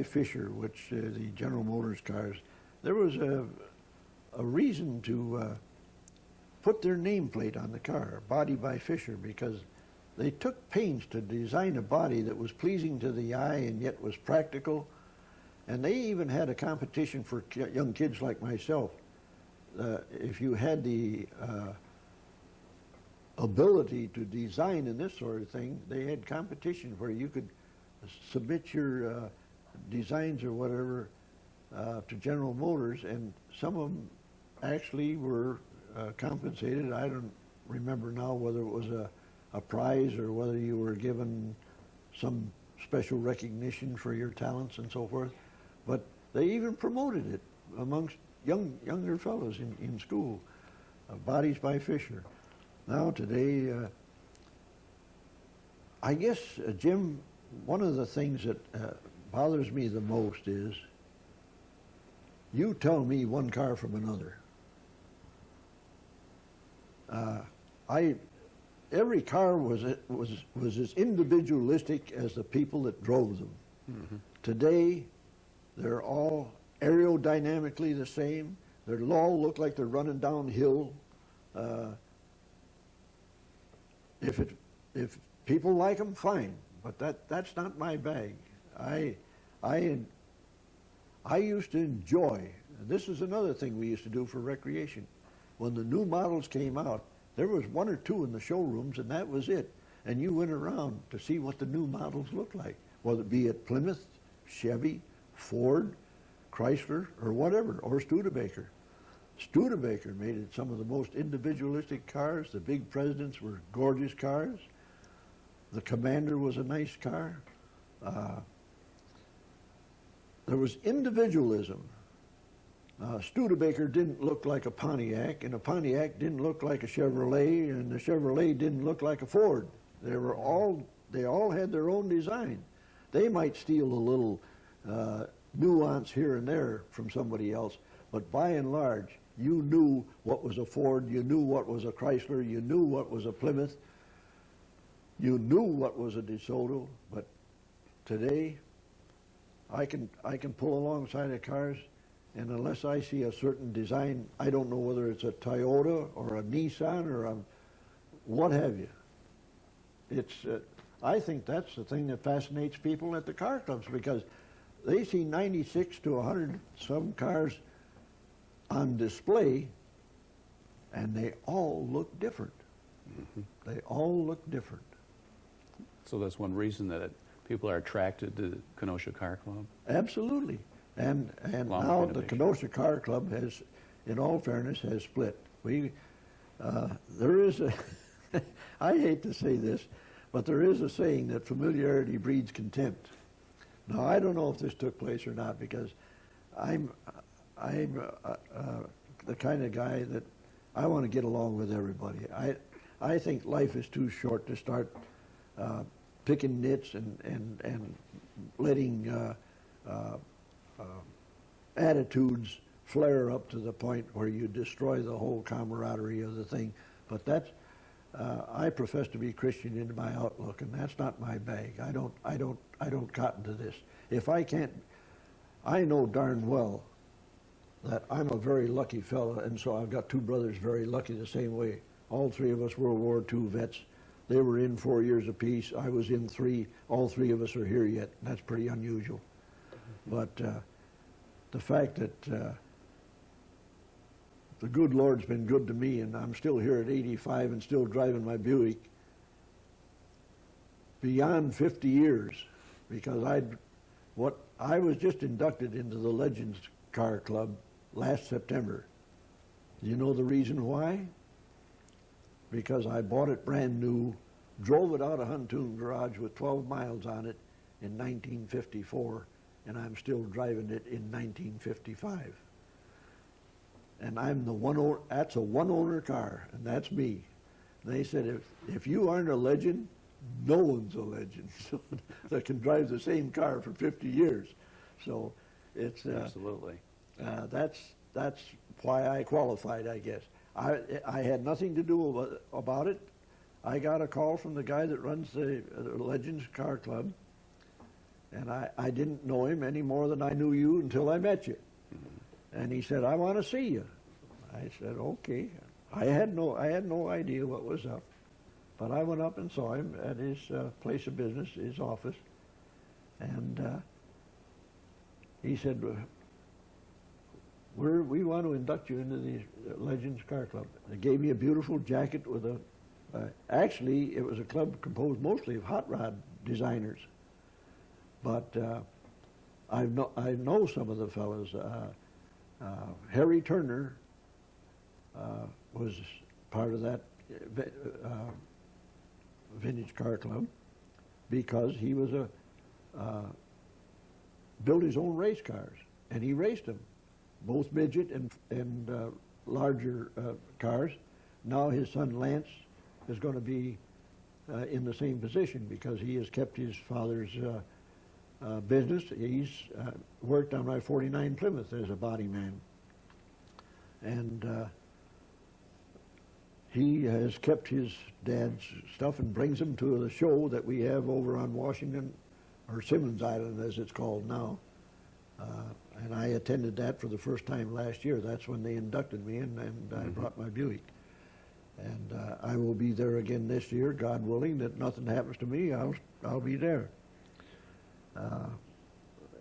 Fisher, which the General Motors cars. There was a reason to put their nameplate on the car, body by Fisher, because they took pains to design a body that was pleasing to the eye and yet was practical. And they even had a competition for young kids like myself. If you had the ability to design and this sort of thing, they had competition where you could submit your designs or whatever to General Motors, and some of them actually were compensated. I don't remember now whether it was a prize or whether you were given some special recognition for your talents and so forth. But they even promoted it amongst younger fellows in school, bodies by Fisher. Now today, I guess, Jim, one of the things that bothers me the most is you tell me one car from another. Every car was as individualistic as the people that drove them. Mm-hmm. Today, they're all aerodynamically the same. They all look like they're running downhill. If people like them, fine. But that's not my bag. I used to enjoy. This is another thing we used to do for recreation. When the new models came out, there was one or two in the showrooms, and that was it. And you went around to see what the new models looked like, whether it be at Plymouth, Chevy, Ford, Chrysler, or whatever, or Studebaker. Studebaker made it some of the most individualistic cars. The big Presidents were gorgeous cars. The Commander was a nice car. There was individualism Studebaker didn't look like a Pontiac, and a Pontiac didn't look like a Chevrolet, and the Chevrolet didn't look like a Ford. They all had their own design. They might steal a little nuance here and there from somebody else, but by and large, you knew what was a Ford, you knew what was a Chrysler, you knew what was a Plymouth, you knew what was a DeSoto. But today, I can pull alongside of cars, and unless I see a certain design, I don't know whether it's a Toyota or a Nissan or a what have you. It's I think that's the thing that fascinates people at the car clubs, because they see 96 to 100 some cars on display, and they all look different. Mm-hmm. They all look different. So that's one reason that people are attracted to the Kenosha Car Club? Absolutely. And Along now with the innovation. Kenosha Car Club has, in all fairness, has split. There is a, I hate to say this, but there is a saying that familiarity breeds contempt. Now, I don't know if this took place or not, because I'm the kind of guy that I want to get along with everybody. I think life is too short to start picking nits and letting attitudes flare up to the point where you destroy the whole camaraderie of the thing. But that's I profess to be Christian in my outlook, and that's not my bag. I don't cotton to this. If I can't, I know darn well that I'm a very lucky fella, and so I've got two brothers very lucky the same way. All three of us World War II vets. They were in 4 years apiece. I was in 3. All three of us are here yet. That's pretty unusual. But the fact that the good Lord's been good to me, and I'm still here at 85 and still driving my Buick beyond 50 years, because I was just inducted into the Legends Car Club last September. Do you know the reason why? Because I bought it brand new, drove it out of Huntoon Garage with 12 miles on it in 1954, and I'm still driving it in 1955. And I'm the one owner, that's a one-owner car, and that's me. They said, if you aren't a legend, no one's a legend that can drive the same car for 50 years. So it's Absolutely. That's why I qualified, I guess. I had nothing to do about it. I got a call from the guy that runs the Legends Car Club, and I didn't know him any more than I knew you until I met you. Mm-hmm. And he said, I want to see you. I said, okay. I had no idea what was up, but I went up and saw him at his place of business, his office, and he said, we want to induct you into the Legends Car Club. They gave me a beautiful jacket with a, actually it was a club composed mostly of hot rod designers, but I know some of the fellows. Harry Turner was part of that vintage car club because he was built his own race cars, and he raced them, both midget and larger cars. Now his son Lance is going to be in the same position because he has kept his father's business. He's worked on my 49 Plymouth as a body man. And he has kept his dad's stuff and brings them to the show that we have over on Washington, or Simmons Island as it's called now. And I attended that for the first time last year. That's when they inducted me in, and I brought my Buick. And I will be there again this year, God willing, that nothing happens to me, I'll be there.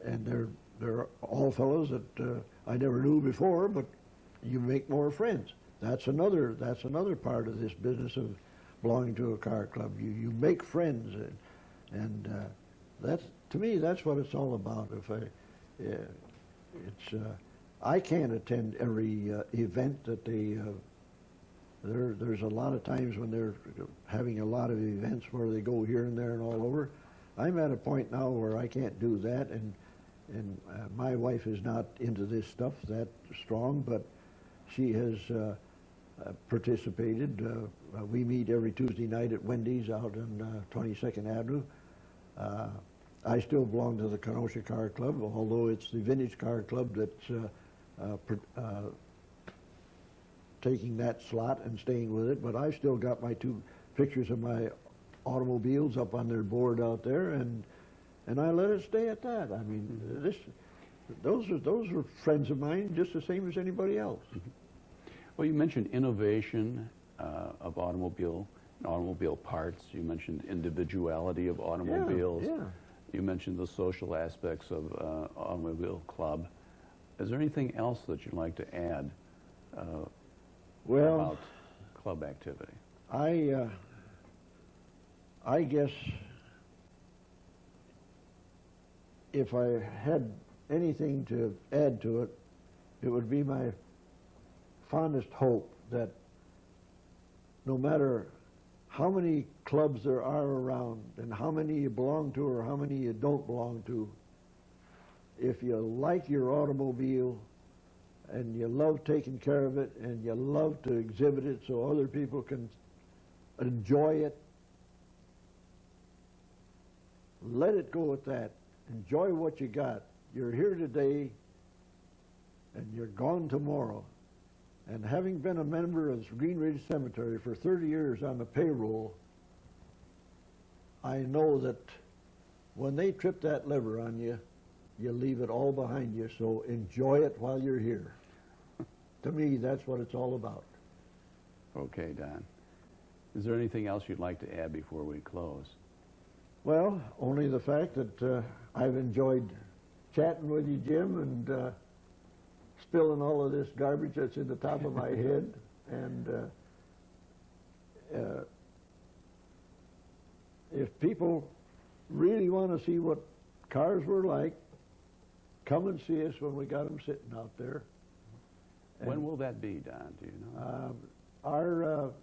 And they're all fellows that I never knew before, but you make more friends. That's another part of this business of belonging to a car club. You make friends, and that's, to me, that's what it's all about. I can't attend every event that they. There's a lot of times when they're having a lot of events where they go here and there and all over. I'm at a point now where I can't do that, and And my wife is not into this stuff that strong, but she has participated. We meet every Tuesday night at Wendy's out on 22nd Avenue. I still belong to the Kenosha Car Club, although it's the Vintage Car Club that's taking that slot and staying with it. But I've still got my 2 pictures of my automobiles up on their board out there, and I let it stay at that. I mean, those are friends of mine, just the same as anybody else. Well, you mentioned innovation of automobile parts. You mentioned individuality of automobiles. Yeah. You mentioned the social aspects of automobile club. Is there anything else that you'd like to add about club activity? I guess if I had anything to add to it, it would be my fondest hope that no matter how many clubs there are around and how many you belong to or how many you don't belong to, if you like your automobile and you love taking care of it and you love to exhibit it so other people can enjoy it, let it go at that. Enjoy what you got. You're here today and you're gone tomorrow. And having been a member of Green Ridge Cemetery for 30 years on the payroll, I know that when they trip that lever on you, you leave it all behind you. So enjoy it while you're here. To me, that's what it's all about. Okay, Don. Is there anything else you'd like to add before we close? Well, only the fact that I've enjoyed chatting with you, Jim, and spilling all of this garbage that's in the top of my head. And if people really want to see what cars were like, come and see us when we got them sitting out there. And when will that be, Don? Do you know?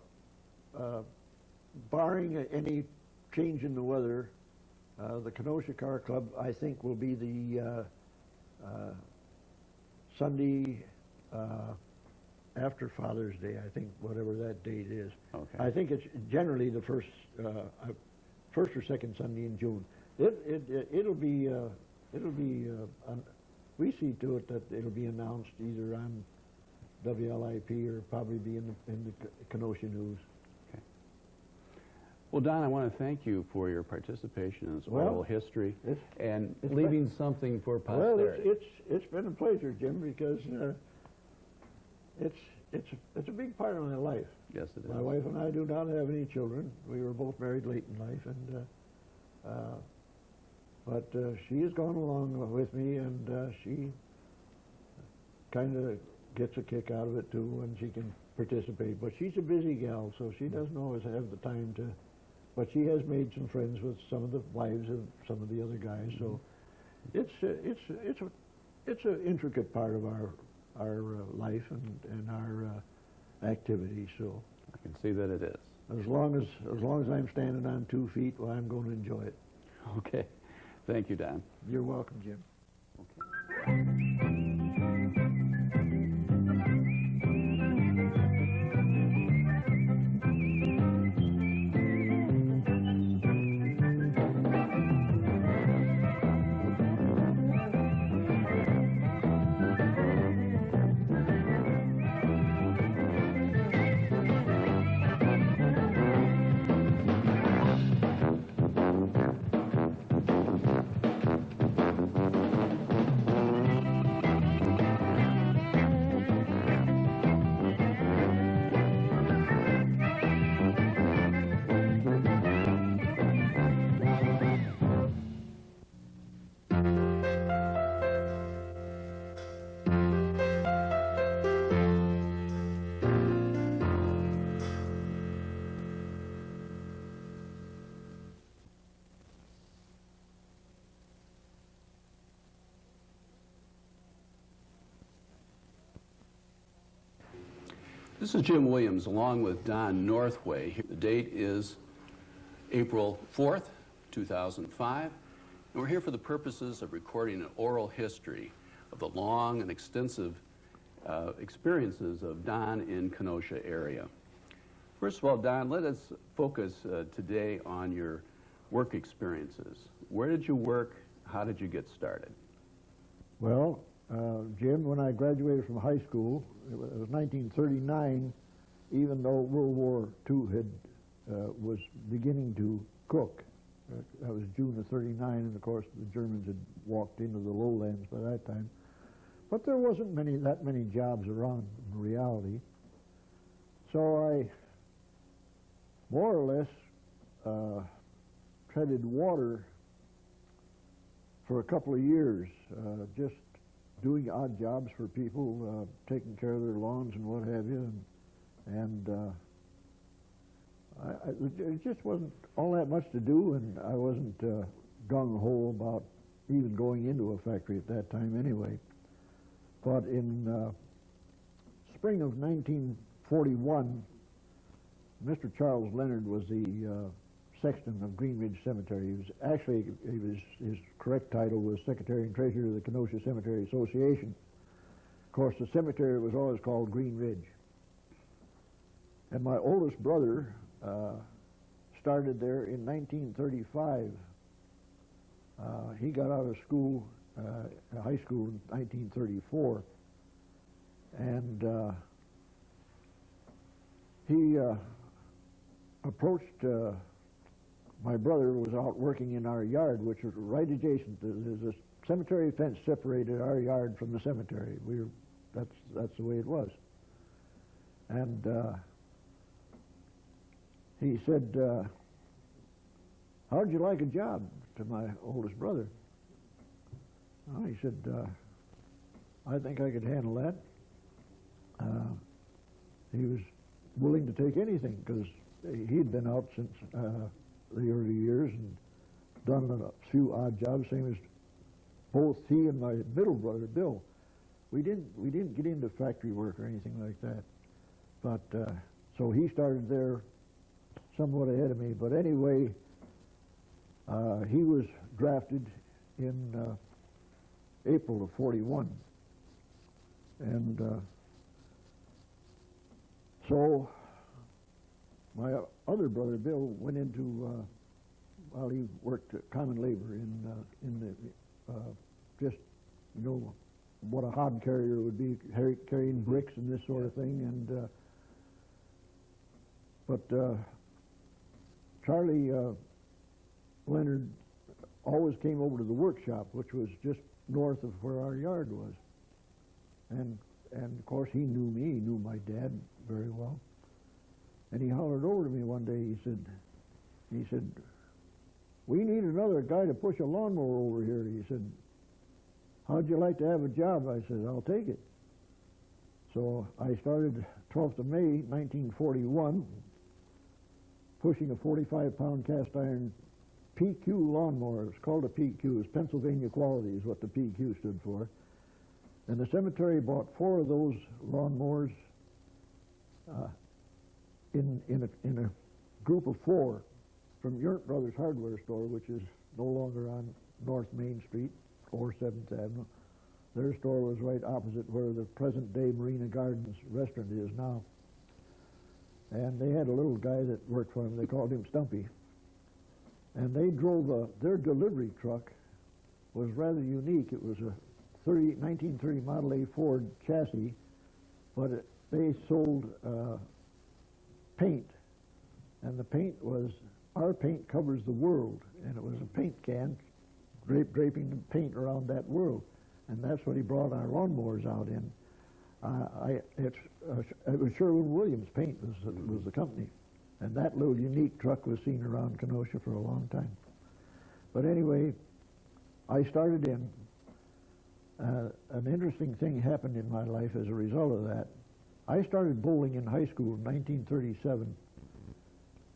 Barring any change in the weather, the Kenosha Car Club, I think, will be the Sunday after Father's Day, I think, whatever that date is. Okay. I think it's generally the first or second Sunday in June. It'll be we see to it that it'll be announced either on WLIP or probably be in the Kenosha News. Okay. Well, Don, I want to thank you for your participation in this oral history and leaving something for posterity. Well, it's been a pleasure, Jim, because it's a big part of my life. Yes, it is. My wife and I do not have any children. We were both married late in life, and but she has gone along with me, and she kind of gets a kick out of it too when she can participate. But she's a busy gal, so she doesn't always have the time to. But she has made some friends with some of the wives of some of the other guys. So it's an intricate part of our life and our activity. So I can see that it is. as long as I'm standing on 2 feet, well, I'm going to enjoy it. Okay. Thank you, Don. You're welcome, Jim. This is Jim Williams along with Don Northway. The date is April 4th, 2005, And we're here for the purposes of recording an oral history of the long and extensive experiences of Don in Kenosha area. First of all, Don, let us focus today on your work experiences. Where did you work? How did you get started? Well, Jim, when I graduated from high school, it was 1939, even though World War II was beginning to cook. That was June of 39, and of course the Germans had walked into the lowlands by that time. But there wasn't that many jobs around in reality. So I more or less treaded water for a couple of years, just doing odd jobs for people, taking care of their lawns and what have you. It just wasn't all that much to do, and I wasn't gung-ho about even going into a factory at that time anyway. But in spring of 1941, Mr. Charles Leonard was the sexton of Green Ridge Cemetery. His correct title was Secretary and Treasurer of the Kenosha Cemetery Association. Of course, the cemetery was always called Green Ridge. And my oldest brother started there in 1935. He got out of school, high school, in 1934. And he approached, my brother was out working in our yard, which was right adjacent. There's a cemetery fence separated our yard from the cemetery. That's the way it was. And he said, how'd you like a job, to my oldest brother? Well, he said, I think I could handle that. He was willing to take anything because he'd been out since the early years and done a few odd jobs, same as both he and my middle brother, Bill. We didn't get into factory work or anything like that. But so he started there somewhat ahead of me. But anyway, he was drafted in April of 41. And so my other brother, Bill, went into, well, he worked common labor in the, just, you know, what a hod carrier would be, carrying bricks and this sort of thing. And but Charlie Leonard always came over to the workshop, which was just north of where our yard was. And of course he knew me, he knew my dad very well. And he hollered over to me one day, he said, we need another guy to push a lawnmower over here. He said, how'd you like to have a job? I said, I'll take it. So I started 12th of May, 1941, pushing a 45-pound cast iron PQ lawnmower. It's called a PQ. It's Pennsylvania Quality is what the PQ stood for. And the cemetery bought 4 of those lawnmowers in a group of 4 from Yurt Brothers Hardware Store, which is no longer on North Main Street or 7th Avenue. Their store was right opposite where the present-day Marina Gardens restaurant is now. And they had a little guy that worked for them. They called him Stumpy. And they drove their delivery truck was rather unique. It was a 1930 Model A Ford chassis, but they sold paint. And the paint was, our paint covers the world. And it was a paint can draping the paint around that world. And that's what he brought our lawnmowers out in. It was Sherwin-Williams Paint was the company. And that little unique truck was seen around Kenosha for a long time. But anyway, I started in. An interesting thing happened in my life as a result of that. I started bowling in high school in 1937.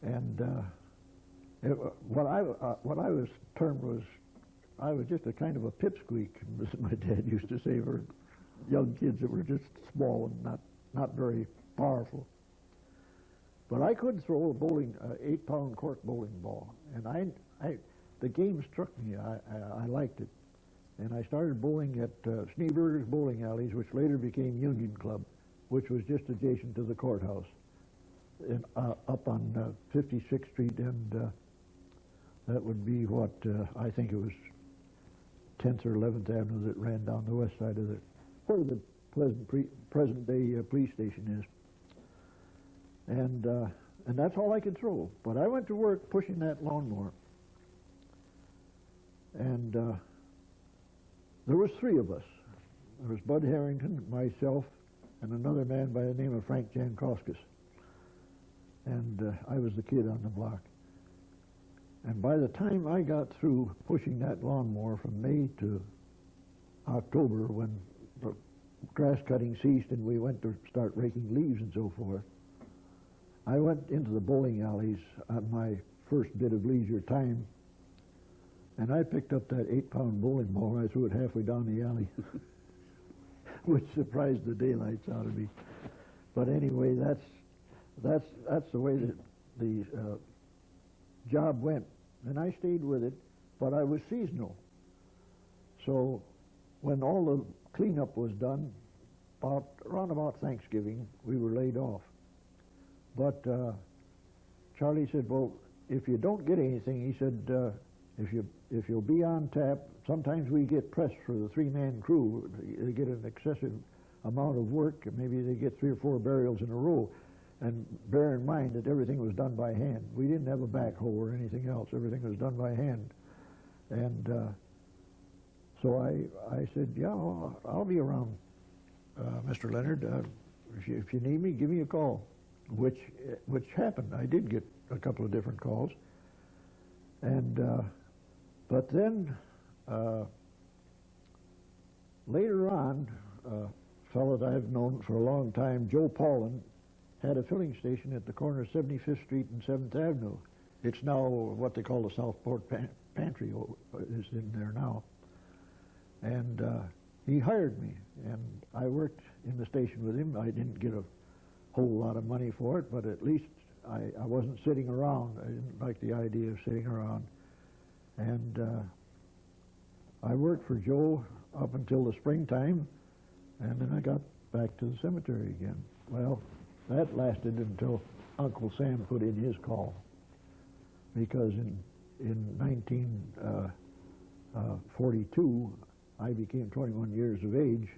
And what I was termed was, I was just a kind of a pipsqueak, as my dad used to say, for young kids that were just small and not very powerful. But I could throw a 8-pound cork bowling ball, and the game struck me. I liked it. And I started bowling at Schneeberger's Bowling Alleys, which later became Union Club, which was just adjacent to the courthouse, up on 56th Street, and that would be what, I think it was 10th or 11th Avenue that ran down the west side of where the present-day police station is. And that's all I could throw. But I went to work pushing that lawnmower. And there was three of us. There was Bud Harrington, myself, and another man by the name of Frank Jankowskis. And I was the kid on the block. And by the time I got through pushing that lawnmower from May to October, when the grass cutting ceased and we went to start raking leaves and so forth, I went into the bowling alleys on my first bit of leisure time, and I picked up that 8-pound bowling ball and I threw it halfway down the alley, which surprised the daylights out of me. But anyway, that's the way that the job went. And I stayed with it, but I was seasonal. So when all the cleanup was done, around about Thanksgiving, we were laid off. But Charlie said, well, if you don't get anything, he said, if you'll be on tap, sometimes we get pressed for the 3-man crew. They get an excessive amount of work, and maybe they get 3 or 4 burials in a row. And bear in mind that everything was done by hand. We didn't have a backhoe or anything else. Everything was done by hand. And so I said, yeah, I'll be around, Mr. Leonard. If you need me, give me a call, which happened. I did get a couple of different calls. And but then later on, a fellow that I've known for a long time, Joe Paulin, had a filling station at the corner of 75th Street and 7th Avenue. It's now what they call the Southport Pantry is in there now. And he hired me, and I worked in the station with him. I didn't get a whole lot of money for it, but at least I wasn't sitting around. I didn't like the idea of sitting around. And I worked for Joe up until the springtime, and then I got back to the cemetery again. Well, that lasted until Uncle Sam put in his call, because in 1942, I became 21 years of age,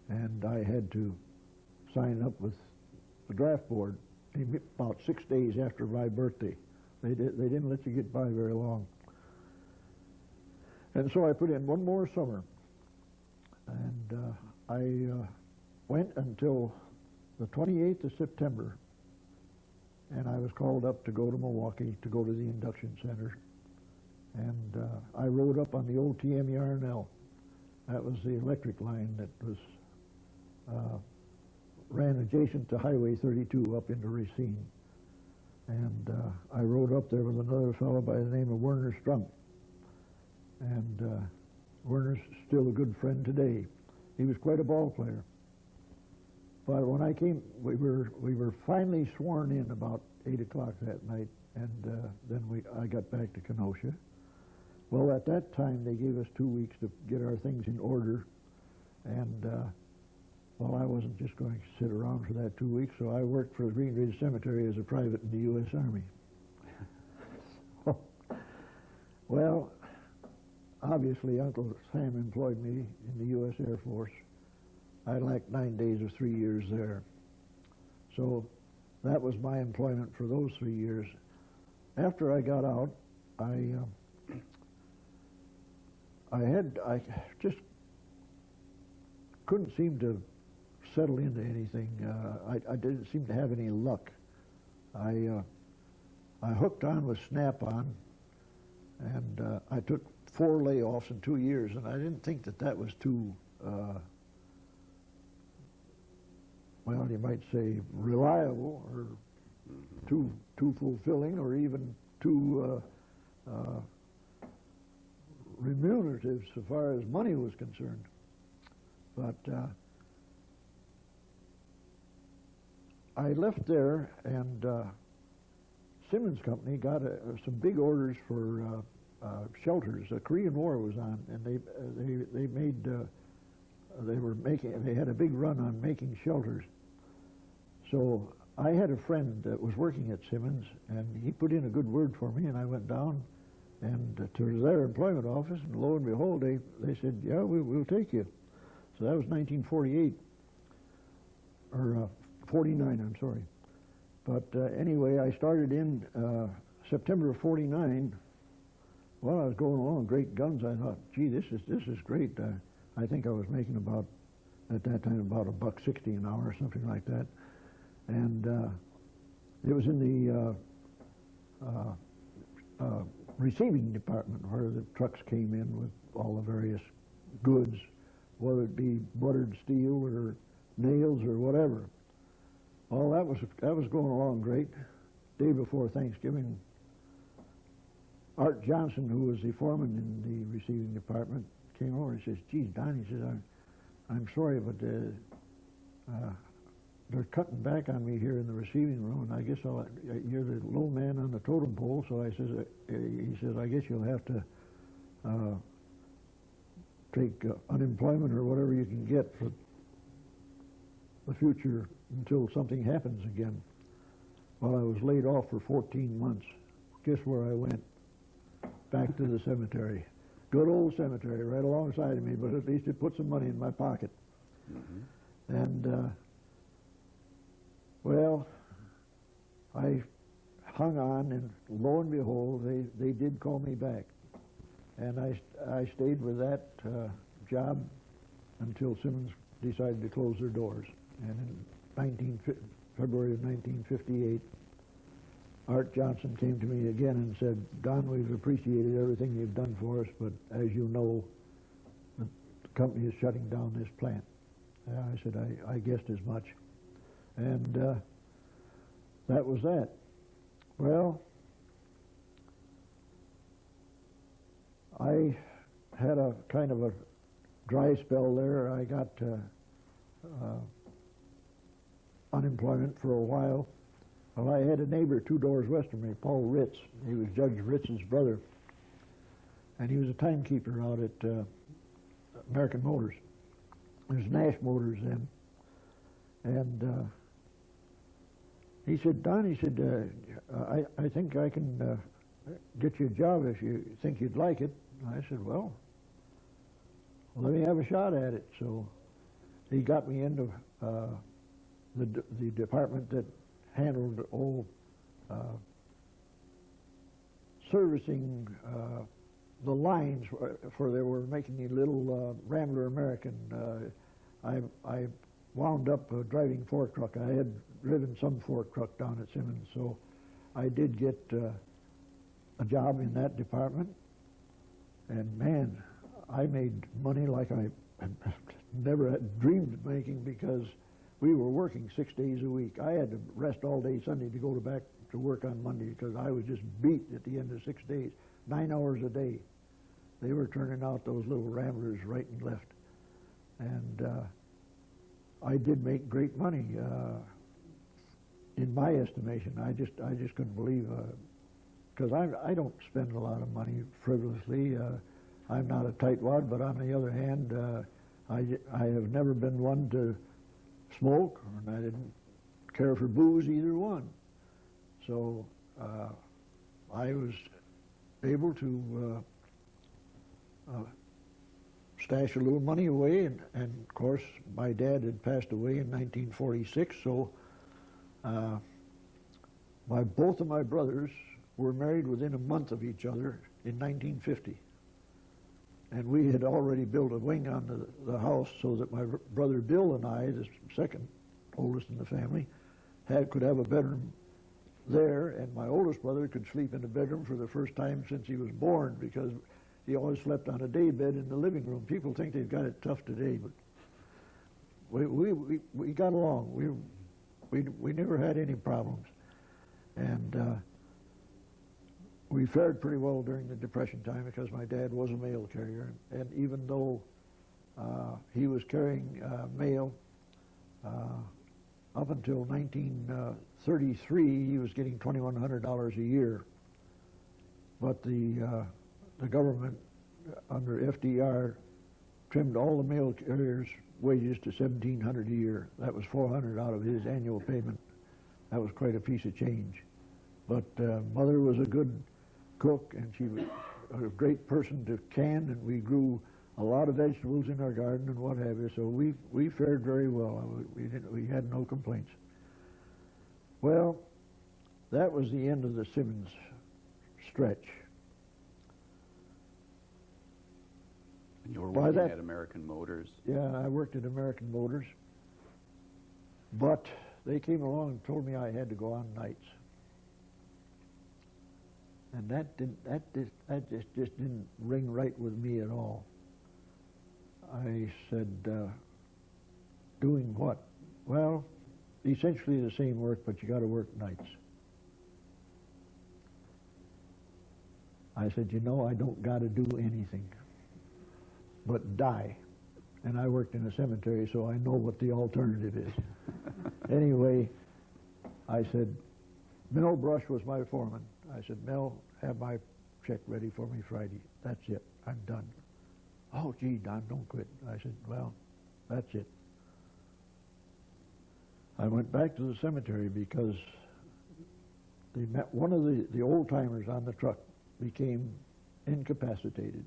and I had to sign up with the draft board about 6 days after my birthday. They didn't let you get by very long. And so I put in one more summer, and I went until the 28th of September, and I was called up to go to Milwaukee to go to the induction center. And I rode up on the old TM Yarnell. That was the electric line that was ran adjacent to Highway 32 up into Racine. And I rode up there with another fellow by the name of Werner Strump. And Werner's still a good friend today. He was quite a ball player. But when I came, we were finally sworn in about 8 o'clock that night, and then I got back to Kenosha. Well, at that time, they gave us 2 weeks to get our things in order, and well, I wasn't just going to sit around for that 2 weeks, so I worked for the Green Ridge Cemetery as a private in the U.S. Army. Well, obviously, Uncle Sam employed me in the U.S. Air Force. I lacked 9 days of 3 years there. So that was my employment for those 3 years. After I got out, I just couldn't seem to settle into anything. I didn't seem to have any luck. I hooked on with Snap-on, and I took 4 layoffs in 2 years, and I didn't think that was too well, you might say reliable, or too fulfilling, or even too remunerative so far as money was concerned. But I left there, and Simmons Company got some big orders for shelters. The Korean War was on, and they made they had a big run on making shelters. So I had a friend that was working at Simmons, and he put in a good word for me, and I went down and to their employment office, and lo and behold, they said, yeah, we'll take you. So that was 1948, or 49, I'm sorry. But anyway, I started in September of 49. Well, I was going along, great guns. I thought, gee, this is great. I think I was making about, at that time, about $1.60 an hour or something like that. And it was in the receiving department where the trucks came in with all the various goods, whether it be buttered steel or nails or whatever. Well, that was going along great. Day before Thanksgiving, Art Johnson, who was the foreman in the receiving department, came over and says, geez, Don, he says, I'm sorry, but they're cutting back on me here in the receiving room, and I guess you're the low man on the totem pole, so he says, I guess you'll have to take unemployment or whatever you can get for the future until something happens again. Well, I was laid off for 14 months. Guess where I went? Back to the cemetery. Good old cemetery right alongside of me, but at least it put some money in my pocket. Mm-hmm. And, well, I hung on, and lo and behold, they did call me back. And I stayed with that job until Simmons decided to close their doors. And in February of 1958, Art Johnson came to me again and said, Don, we've appreciated everything you've done for us, but as you know, the company is shutting down this plant. I said, I guessed as much. And that was that. Well, I had a kind of a dry spell there. I got unemployment for a while. Well, I had a neighbor 2 doors west of me, Paul Ritz. He was Judge Ritz's brother. And he was a timekeeper out at American Motors. It was Nash Motors then. And he said, Don, he said, I think I can get you a job if you think you'd like it. I said, well, let me have a shot at it. So he got me into the department that handled servicing the lines for they were making the little Rambler American. I wound up driving fork truck. I had driven some fork truck down at Simmons, so I did get a job in that department. And man, I made money like I never had dreamed of making, because we were working 6 days a week. I had to rest all day Sunday to go back to work on Monday, because I was just beat at the end of 6 days, 9 hours a day. They were turning out those little Ramblers right and left. And I did make great money, in my estimation. I just couldn't believe, because I don't spend a lot of money frivolously. I'm not a tightwad, but on the other hand, I have never been one to smoke, and I didn't care for booze, either one. So I was able to stash a little money away, and of course my dad had passed away in 1946, so both of my brothers were married within a month of each other in 1950. And we had already built a wing on the house so that my brother Bill and I, the second oldest in the family, could have a bedroom there, and my oldest brother could sleep in the bedroom for the first time since he was born, because he always slept on a day bed in the living room. People think they've got it tough today, but we got along. We never had any problems. And we fared pretty well during the Depression time, because my dad was a mail carrier, and even though he was carrying mail up until 1933, he was getting $2,100 a year. But the the government under FDR trimmed all the mail carriers' wages to $1,700 a year. That was $400 out of his annual payment. That was quite a piece of change. But Mother was a good cook, and she was a great person to can, and we grew a lot of vegetables in our garden and what have you. So we fared very well. We had no complaints. Well, that was the end of the Simmons stretch. And you were working at American Motors. Yeah, I worked at American Motors, but they came along and told me I had to go on nights, and that just didn't ring right with me at all. I said, doing what? Well, essentially the same work, but you got to work nights. I said, you know, I don't got to do anything but die. And I worked in a cemetery, so I know what the alternative is. Anyway, I said, Mel Brush was my foreman. I said, Mel, have my check ready for me Friday. That's it. I'm done. Oh, gee, Don, don't quit. I said, well, that's it. I went back to the cemetery because one of the old-timers on the truck became incapacitated.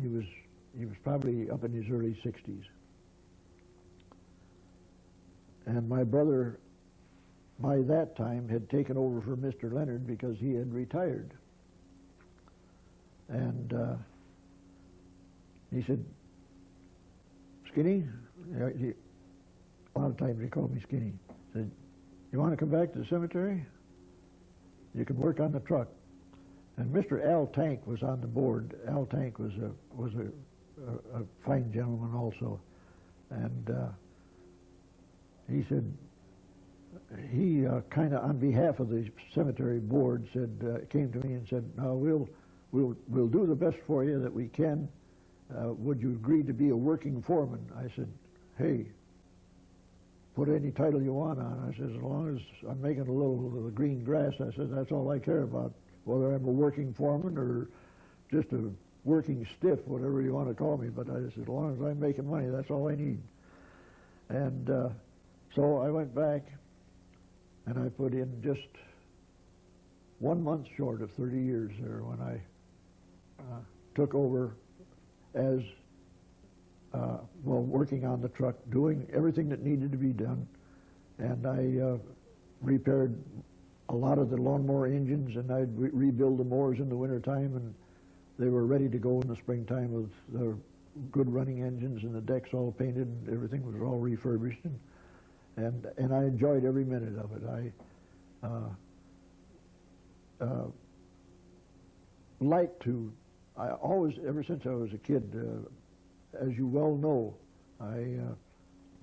He was probably up in his early 60s. And my brother, by that time, had taken over for Mr. Leonard because he had retired. And he said, Skinny, a lot of times he called me Skinny, said, you want to come back to the cemetery? You can work on the truck. And Mr. Al Tank was on the board. Al Tank was a fine gentleman also. And he said, he kind of on behalf of the cemetery board said, came to me and said, now we'll do the best for you that we can. Would you agree to be a working foreman? I said, hey, put any title you want on. I said, as long as I'm making a little of the green grass, I said, that's all I care about. Whether I'm a working foreman or just a working stiff, whatever you want to call me. But I said, as long as I'm making money, that's all I need. And so I went back and I put in just 1 month short of 30 years there when I took over as, working on the truck, doing everything that needed to be done. And I repaired a lot of the lawnmower engines, and I'd rebuild the mowers in the wintertime, and they were ready to go in the springtime with the good running engines and the decks all painted, and everything was all refurbished. And I enjoyed every minute of it. I always, ever since I was a kid, as you well know, I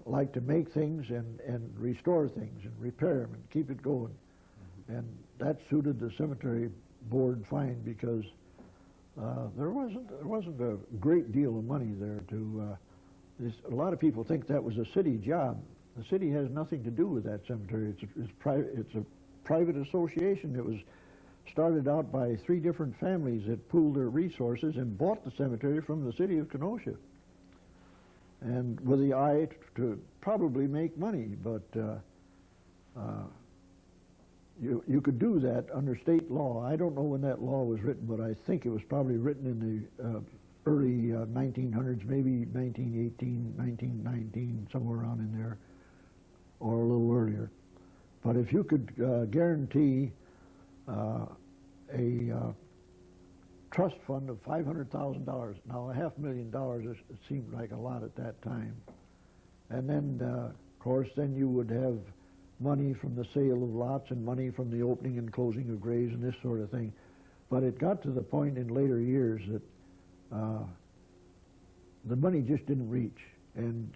like to make things and restore things and repair them and keep it going. And that suited the cemetery board fine because there wasn't a great deal of money there to. A lot of people think that was a city job. The city has nothing to do with that cemetery. It's a private association. It was started out by 3 different families that pooled their resources and bought the cemetery from the city of Kenosha. And with the eye to probably make money, but you could do that under state law. I don't know when that law was written, but I think it was probably written in the early 1900s, maybe 1918, 1919, somewhere around in there, or a little earlier. But if you could guarantee a trust fund of $500,000, now $500,000, it seemed like a lot at that time. And then, of course, then you would have money from the sale of lots and money from the opening and closing of graves and this sort of thing. But it got to the point in later years that the money just didn't reach, and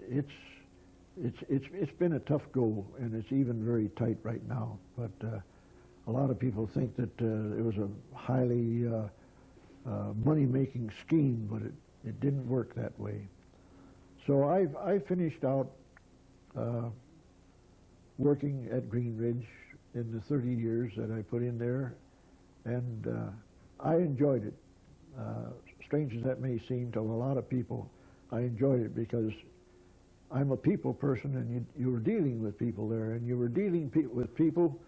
it's been a tough go, and it's even very tight right now. But a lot of people think that it was a highly money-making scheme, but it didn't work that way. So I finished out working at Green Ridge in the 30 years that I put in there, and I enjoyed it. strange as that may seem to a lot of people, I enjoyed it because I'm a people person, and you were dealing with people there, and you were dealing with people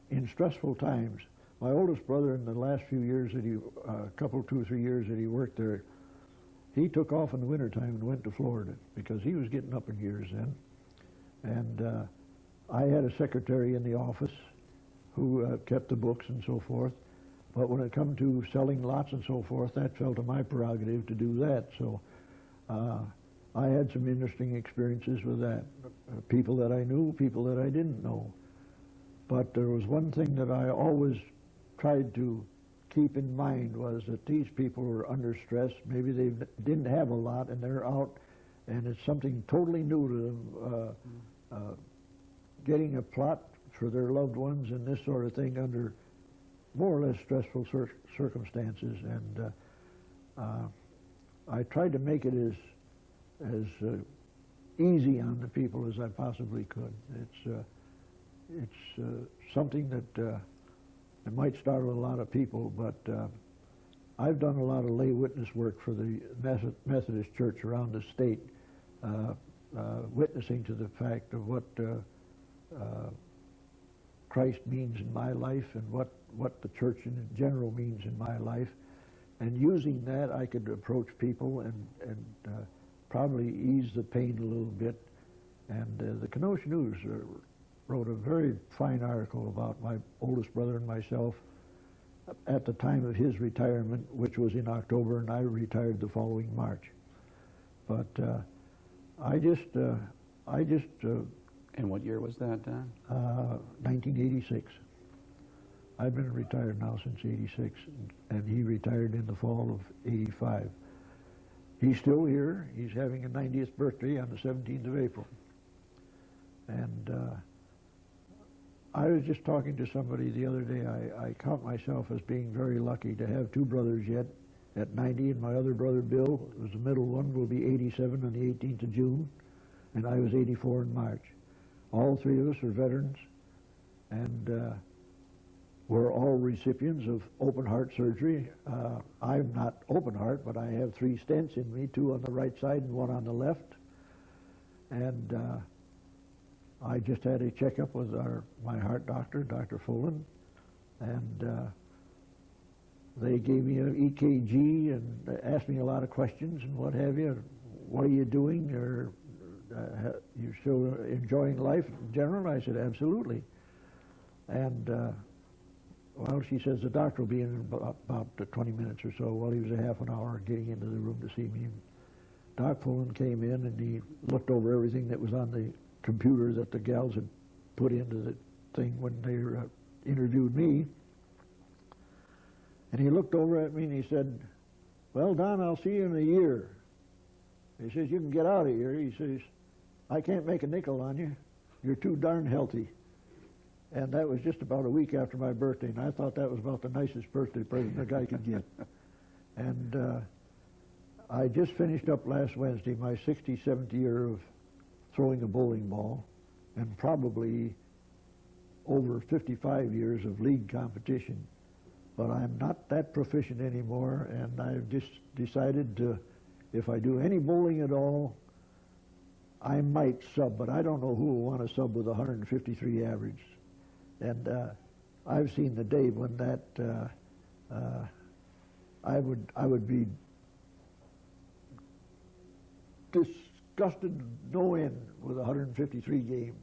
in stressful times. My oldest brother, in the last few years that he, two or 3 years that he worked there, he took off in the wintertime and went to Florida because he was getting up in years then. And I had a secretary in the office who kept the books and so forth. But when it come to selling lots and so forth, that fell to my prerogative to do that. So I had some interesting experiences with that. People that I knew, people that I didn't know. But there was one thing that I always tried to keep in mind was that these people were under stress. Maybe they didn't have a lot and they're out, and it's something totally new to them, getting a plot for their loved ones and this sort of thing under more or less stressful circumstances. And I tried to make it as easy on the people as I possibly could. It's something that it might startle a lot of people, but I've done a lot of lay witness work for the Methodist Church around the state, witnessing to the fact of what Christ means in my life and what the church in general means in my life. And using that, I could approach people and probably ease the pain a little bit. And the Kenosha News wrote a very fine article about my oldest brother and myself at the time of his retirement, which was in October, and I retired the following March. But I just And what year was that, Don? 1986. I've been retired now since 86, and he retired in the fall of 85. He's still here. He's having a 90th birthday on the 17th of April. And I was just talking to somebody the other day. I count myself as being very lucky to have two brothers yet at 90, and my other brother, Bill, who's the middle one, will be 87 on the 18th of June, and I was 84 in March. All three of us are veterans, and we're all recipients of open heart surgery. I'm not open heart, but I have 3 stents in me, 2 on the right side and 1 on the left. And I just had a checkup with my heart doctor, Dr. Fullen, and they gave me an EKG and asked me a lot of questions and what have you. What are you doing? Or you still enjoying life in general? I said, absolutely. And well, she says the doctor will be in about 20 minutes or so. Well, he was a half an hour getting into the room to see me. Doc Fullen came in and he looked over everything that was on the computer that the gals had put into the thing when they interviewed me. And he looked over at me and he said, well, Don, I'll see you in a year. He says, you can get out of here. He says, I can't make a nickel on you. You're too darn healthy. And that was just about a week after my birthday, and I thought that was about the nicest birthday present a guy could get. And I just finished up last Wednesday my 67th year of throwing a bowling ball, and probably over 55 years of league competition. But I'm not that proficient anymore, and I've just decided to, if I do any bowling at all, I might sub, but I don't know who will want to sub with 153 average. And I've seen the day when that I would be disgusted no end with 153 game,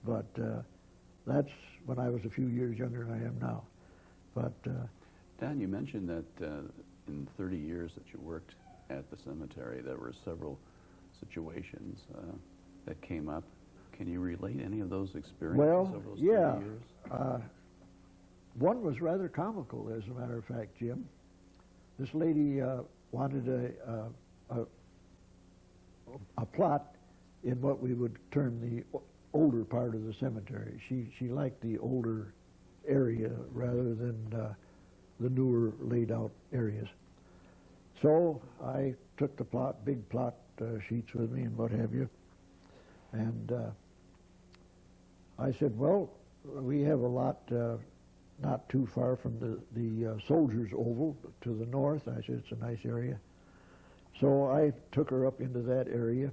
but that's when I was a few years younger than I am now. But Don, you mentioned that in 30 years that you worked at the cemetery, there were several situations that came up. Can you relate any of those experiences over those 30 years? One was rather comical, as a matter of fact, Jim. This lady wanted a plot in what we would term the older part of the cemetery. She liked the older area rather than the newer laid out areas. So I took the plot, big plot sheets with me and what have you, and I said, well, we have a lot not too far from the Soldiers Oval to the north. I said, it's a nice area. So I took her up into that area,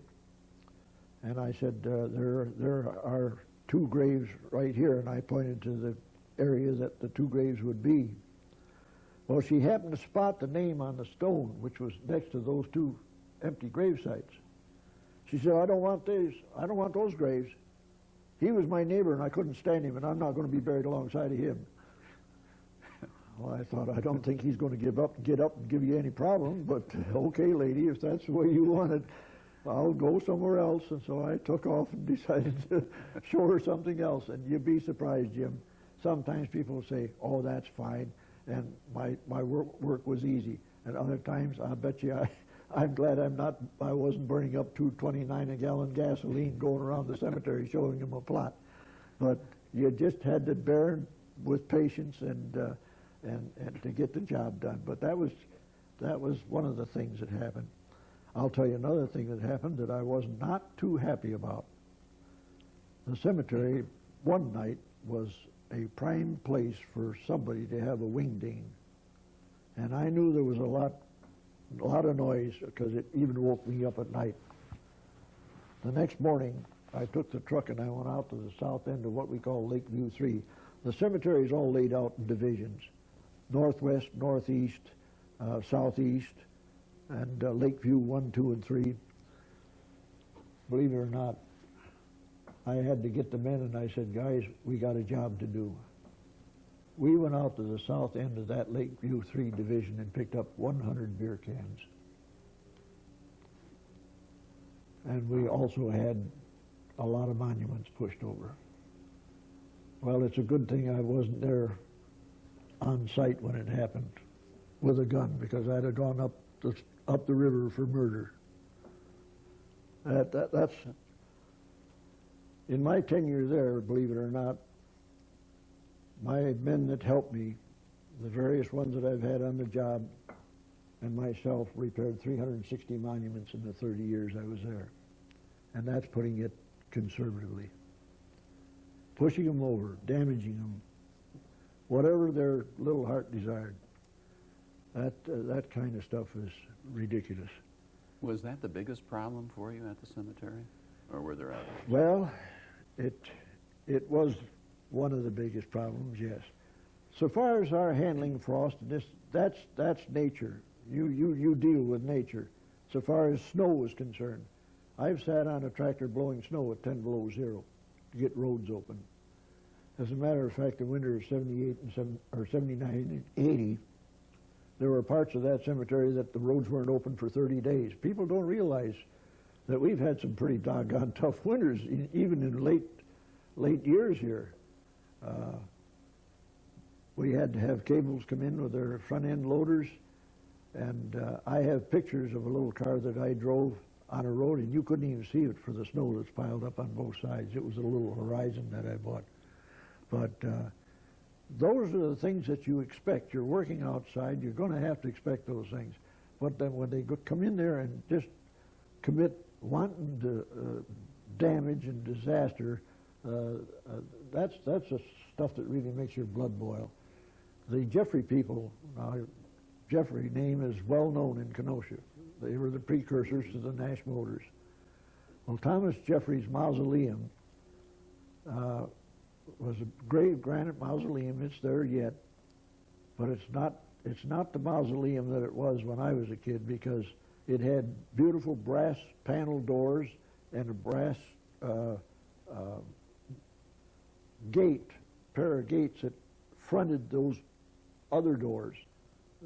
and I said, there are two graves right here, and I pointed to the area that the two graves would be. Well, she happened to spot the name on the stone, which was next to those two empty grave sites. She said, I don't want these. I don't want those graves. He was my neighbor, and I couldn't stand him, and I'm not going to be buried alongside of him. Well, I thought, I don't think he's going to get up and give you any problem, but okay, lady, if that's the way you want it, I'll go somewhere else. And so I took off and decided to show her something else. And you'd be surprised, Jim. Sometimes people will say, oh, that's fine, and my work was easy. And other times, I bet you I'm glad I wasn't burning up 2.29 a gallon gasoline going around the cemetery showing them a plot. But you just had to bear with patience and to get the job done. But that was one of the things that happened. I'll tell you another thing that happened that I was not too happy about. The cemetery one night was a prime place for somebody to have a wingding. And I knew there was a lot of noise because it even woke me up at night. The next morning, I took the truck and I went out to the south end of what we call Lakeview 3. The cemetery is all laid out in divisions: northwest, northeast, southeast, and Lakeview 1, 2, and 3. Believe it or not, I had to get the men and I said, guys, we got a job to do. We went out to the south end of that Lakeview 3 division and picked up 100 beer cans. And we also had a lot of monuments pushed over. Well, it's a good thing I wasn't there on site when it happened with a gun, because I'd have gone up the river for murder. That's in my tenure there, believe it or not, my men that helped me, the various ones that I've had on the job, and myself repaired 360 monuments in the 30 years I was there. And that's putting it conservatively. Pushing them over, damaging them, whatever their little heart desired. That kind of stuff is ridiculous. Was that the biggest problem for you at the cemetery, or were there others? Well, it was one of the biggest problems, yes. So far as our handling frost, that's nature. You deal with nature. So far as snow is concerned, I've sat on a tractor blowing snow at 10 below zero to get roads open. As a matter of fact, the winter of 78 or 79 and 80, there were parts of that cemetery that the roads weren't open for 30 days. People don't realize that we've had some pretty doggone tough winters, even in late years here. We had to have cables come in with their front-end loaders, and I have pictures of a little car that I drove on a road, and you couldn't even see it for the snow that's piled up on both sides. It was a little Horizon that I bought. But those are the things that you expect. You're working outside, you're going to have to expect those things. But then when they come in there and just commit wanton to, damage and disaster, that's the stuff that really makes your blood boil. The Jeffrey people, Jeffrey name is well known in Kenosha. They were the precursors to the Nash Motors. Well, Thomas Jeffrey's mausoleum was a great granite mausoleum. It's there yet, but it's not the mausoleum that it was when I was a kid, because it had beautiful brass panel doors and a brass pair of gates that fronted those other doors.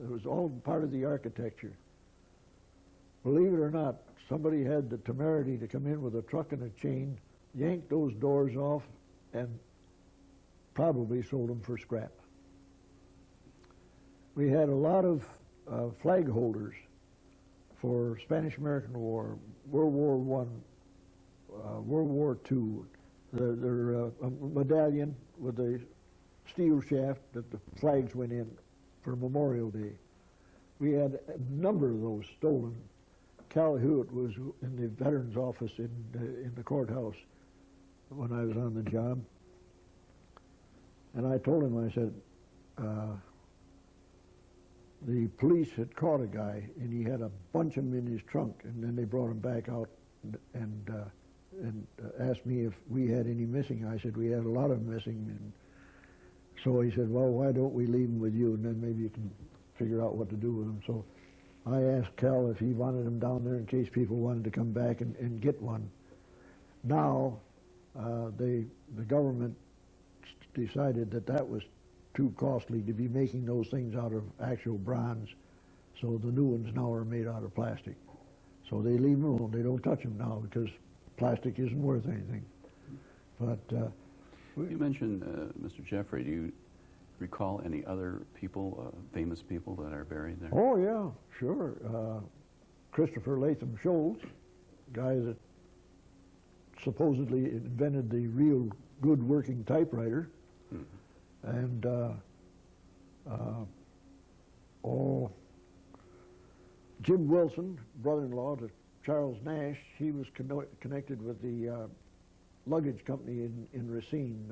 It was all part of the architecture. Believe it or not, somebody had the temerity to come in with a truck and a chain, yank those doors off, and probably sold them for scrap. We had a lot of flag holders for Spanish-American War, World War I, World War II. Their medallion with a steel shaft that the flags went in for Memorial Day. We had a number of those stolen. Cal Hewitt was in the Veterans Office in the courthouse when I was on the job. And I told him, I said, the police had caught a guy, and he had a bunch of them in his trunk, and then they brought him back out and asked me if we had any missing. I said we had a lot of missing, and so he said, well, why don't we leave them with you, and then maybe you can figure out what to do with them. So I asked Cal if he wanted them down there in case people wanted to come back and get one. Now, the government decided that that was too costly to be making those things out of actual bronze, so the new ones now are made out of plastic. So they leave them alone. They don't touch them now because plastic isn't worth anything. But you mentioned, Mr. Jeffrey, do you recall any other people, famous people that are buried there? oh yeah, sure. Christopher Latham Scholes, guy that supposedly invented the real good working typewriter. And Jim Wilson, brother-in-law to Charles Nash, he was connected with the luggage company in Racine.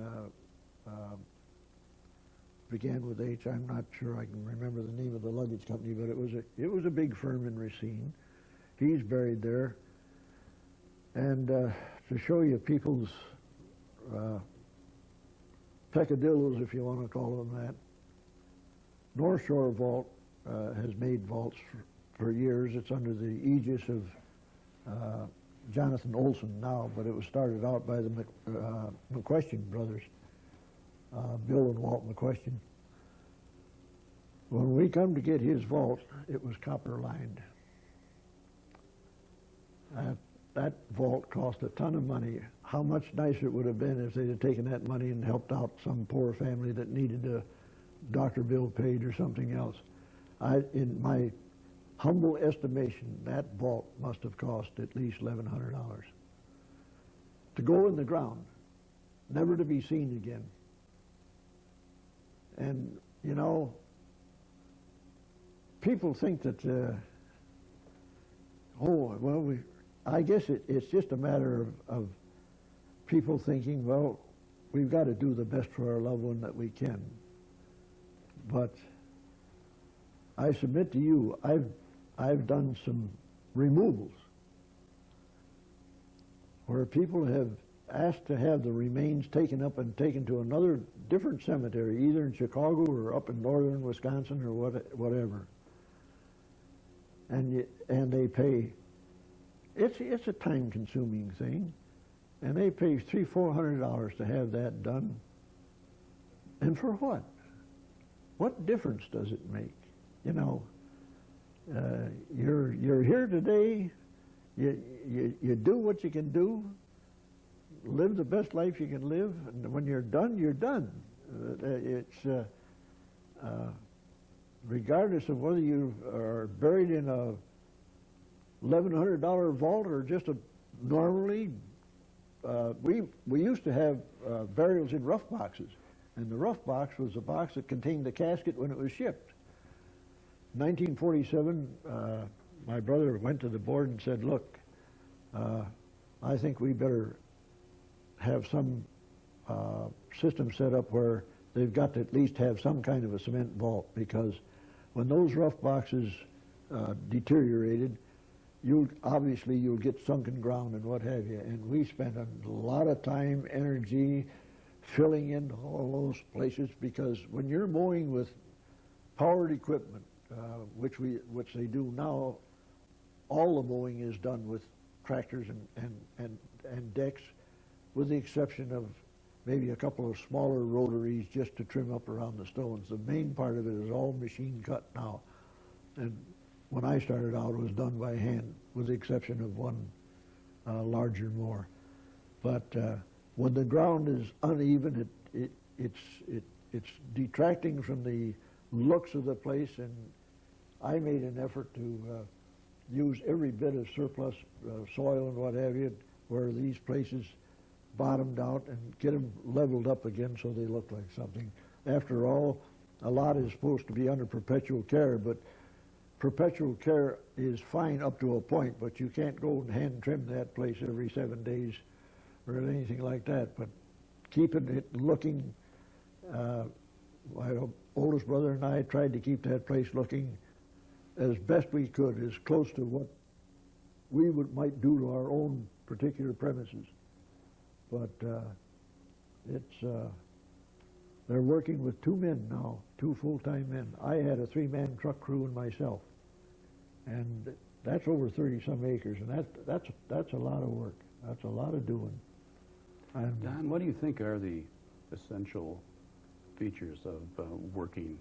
Began with H. I'm not sure I can remember the name of the luggage company, but it was a big firm in Racine. He's buried there. And to show you people's peccadillos, if you want to call them that, North Shore Vault has made vaults for years. It's under the aegis of Jonathan Olson now, but it was started out by the McQuestion brothers, Bill and Walt McQuestion. When we come to get his vault, it was copper lined. That vault cost a ton of money. How much nicer it would have been if they'd have taken that money and helped out some poor family that needed a doctor bill paid or something else. In my humble estimation, that vault must have cost at least $1,100 to go in the ground, never to be seen again. And, you know, people think that, I guess it's just a matter of people thinking, well, we've got to do the best for our loved one that we can. But I submit to you, I've done some removals where people have asked to have the remains taken up and taken to another different cemetery, either in Chicago or up in northern Wisconsin or whatever. And they pay. It's a time-consuming thing, and they pay $300-400 to have that done. And for what? What difference does it make? You know, you're here today. You do what you can do. Live the best life you can live, and when you're done, you're done. It's regardless of whether you are buried in a $1,100 vault or just a normally. We used to have burials in rough boxes, and the rough box was the box that contained the casket when it was shipped. 1947, my brother went to the board and said, "Look, I think we better have some system set up where they've got to at least have some kind of a cement vault, because when those rough boxes deteriorated, you'll get sunken ground and what have you." And we spent a lot of time, energy, filling in all those places, because when you're mowing with powered equipment, which they do now, all the mowing is done with tractors and decks, with the exception of maybe a couple of smaller rotaries just to trim up around the stones. The main part of it is all machine cut now. And when I started out, it was done by hand, with the exception of one larger mower. But when the ground is uneven, it's detracting from the looks of the place, and I made an effort to use every bit of surplus soil and what have you, where these places bottomed out, and get them leveled up again so they look like something. After all, a lot is supposed to be under perpetual care, but perpetual care is fine up to a point, but you can't go and hand trim that place every 7 days or anything like that. But keeping it looking my oldest brother and I tried to keep that place looking as best we could, as close to what we might do to our own particular premises. But they're working with 2 men now, 2 full-time men. I had a 3-man truck crew and myself, and that's over 30-some acres, and that's a lot of work. That's a lot of doing. And Don, what do you think are the essential features of working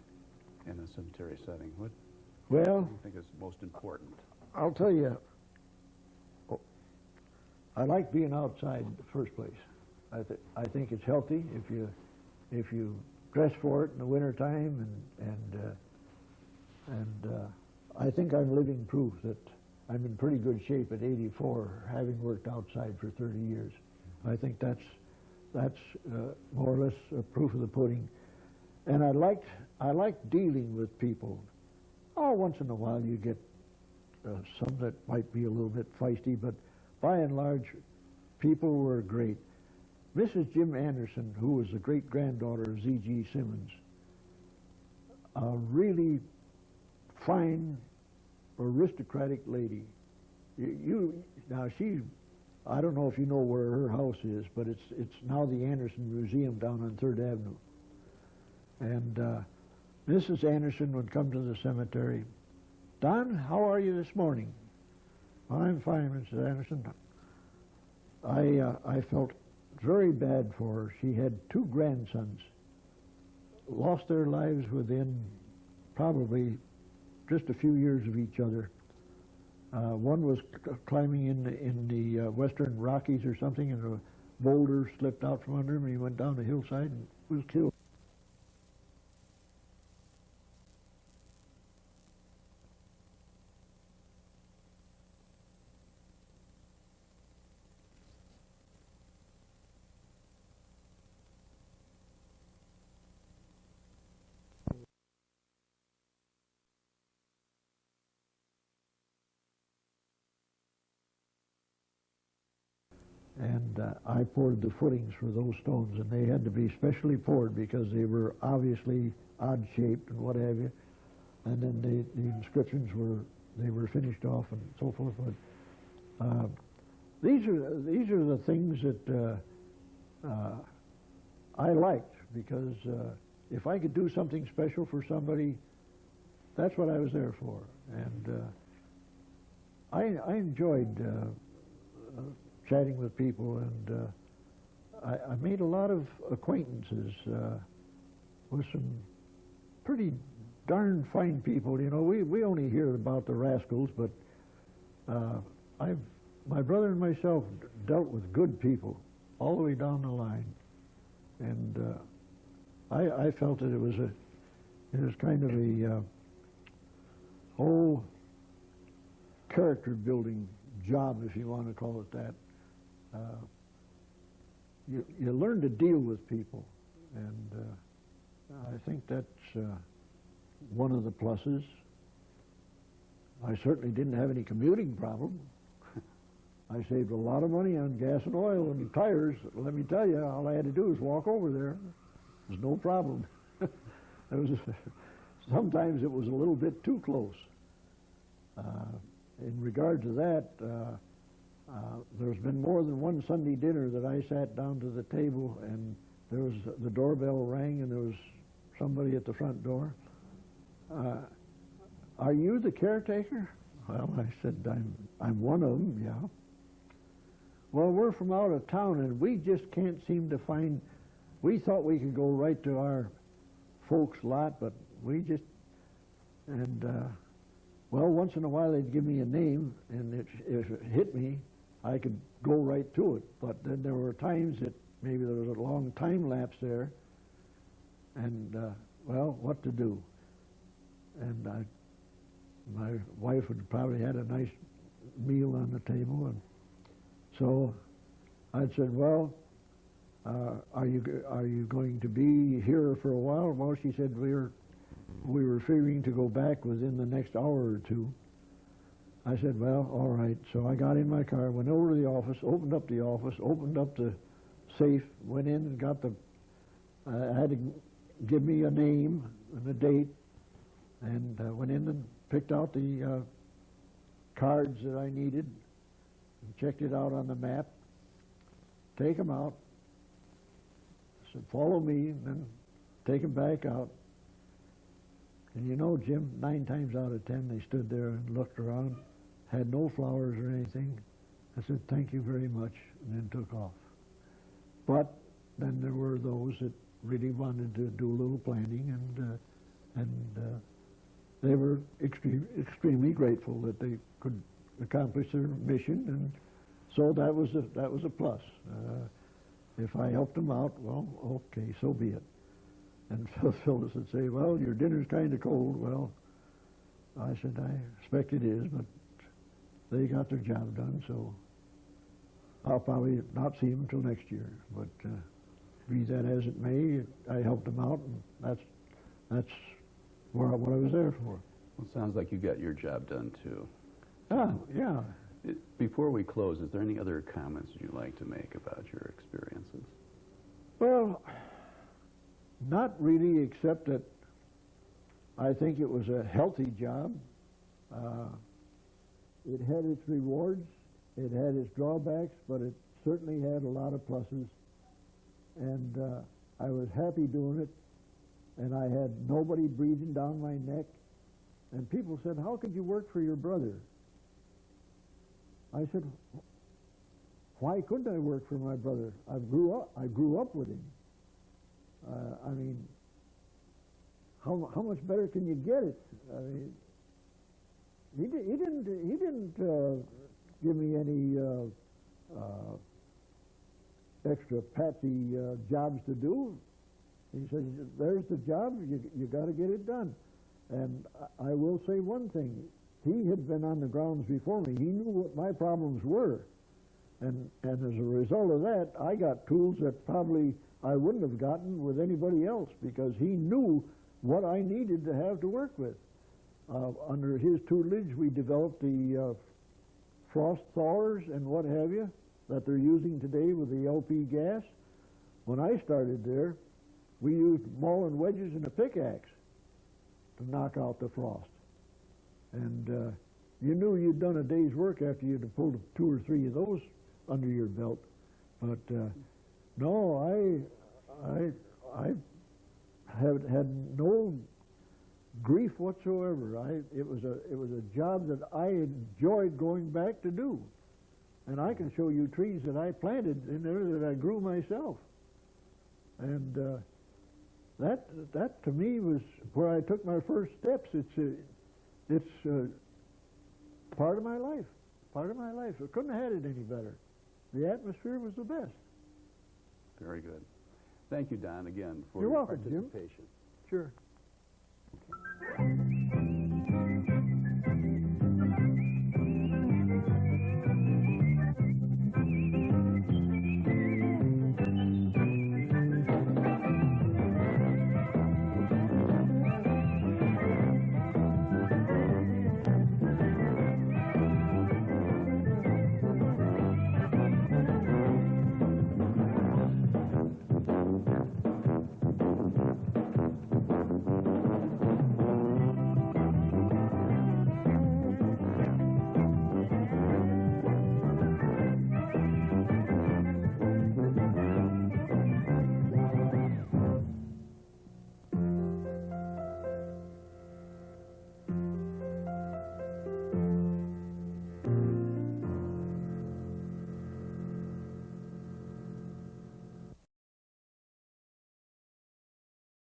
in a cemetery setting? What do well, you think is most important? I'll tell you, I like being outside in the first place. I think it's healthy if you dress for it in the wintertime, and I think I'm living proof that I'm in pretty good shape at 84, having worked outside for 30 years. I think that's more or less a proof of the pudding. And I like dealing with people. Oh, once in a while you get some that might be a little bit feisty, but by and large, people were great. Mrs. Jim Anderson, who was the great-granddaughter of Z.G. Simmons, a really fine, aristocratic lady. Now I don't know if you know where her house is, but it's now the Anderson Museum down on 3rd Avenue. And Mrs. Anderson would come to the cemetery. Don, how are you this morning? I'm fine, Mrs. Anderson. I felt very bad for her. She had 2 grandsons, lost their lives within probably just a few years of each other. One was climbing in the western Rockies or something, and a boulder slipped out from under him, and he went down the hillside and was killed. And I poured the footings for those stones, and they had to be specially poured because they were obviously odd-shaped and what have you. And then the inscriptions were finished off and so forth. But these are the things that I liked, because if I could do something special for somebody, that's what I was there for. And I enjoyed chatting with people, and I made a lot of acquaintances with some pretty darn fine people. You know, we only hear about the rascals, but my brother and myself dealt with good people all the way down the line, and I felt that it was kind of a whole character building job, if you want to call it that. You learn to deal with people, and I think that's one of the pluses. I certainly didn't have any commuting problem. I saved a lot of money on gas and oil and tires. Let me tell you, all I had to do was walk over there. It was no problem. Sometimes it was a little bit too close. In regard to that, there's been more than one Sunday dinner that I sat down to the table, and the doorbell rang, and there was somebody at the front door. Are you the caretaker? Well, I said, I'm one of them, yeah. Well, we're from out of town, and we just can't seem to find. We thought we could go right to our folks' lot, but we just, and well, once in a while they'd give me a name, and if it hit me, I could go right to it. But then there were times that maybe there was a long time lapse there, and well, what to do? And my wife would probably had a nice meal on the table, and so I said, well, are you going to be here for a while? Well, she said we were figuring to go back within the next hour or two. I said, well, all right. So I got in my car, went over to the office, opened up the safe, went in and got I had to give me a name and a date, and went in and picked out the cards that I needed, and checked it out on the map, take them out, said, follow me, and then take them back out. And you know, Jim, 9 times out of 10, they stood there and looked around, had no flowers or anything. I said, thank you very much, and then took off. But then there were those that really wanted to do a little planning, and they were extremely grateful that they could accomplish their mission, and so that was a plus. If I helped them out, well, okay, so be it. And Phyllis would say, well, your dinner's kind of cold. Well, I said, I expect it is, but they got their job done, so I'll probably not see them until next year. But be that as it may, I helped them out, and that's what I was there for. Well, it sounds like you got your job done, too. Yeah. Before we close, is there any other comments you'd like to make about your experiences? Well, not really, except that I think it was a healthy job. It had its rewards, it had its drawbacks, but it certainly had a lot of pluses. And I was happy doing it, and I had nobody breathing down my neck. And people said, how could you work for your brother? I said, why couldn't I work for my brother? I grew up with him. I mean, how much better can you get it? I mean, he didn't give me any extra patsy jobs to do. He said, there's the job, you got to get it done. And I will say one thing, he had been on the grounds before me. He knew what my problems were. And as a result of that, I got tools that probably I wouldn't have gotten with anybody else, because he knew what I needed to have to work with. Under his tutelage, we developed the frost thawers and what have you that they're using today with the LP gas. When I started there, we used maul and wedges and a pickaxe to knock out the frost. And you knew you'd done a day's work after you'd have pulled 2 or 3 of those under your belt. But no, I have had no grief whatsoever. It was a job that I enjoyed going back to do. And I can show you trees that I planted in there that I grew myself. And that to me was where I took my first steps. It's part of my life. Part of my life. I couldn't have had it any better. The atmosphere was the best. Very good. Thank you, Don, again, for You're your welcome, Jim. participation. Sure.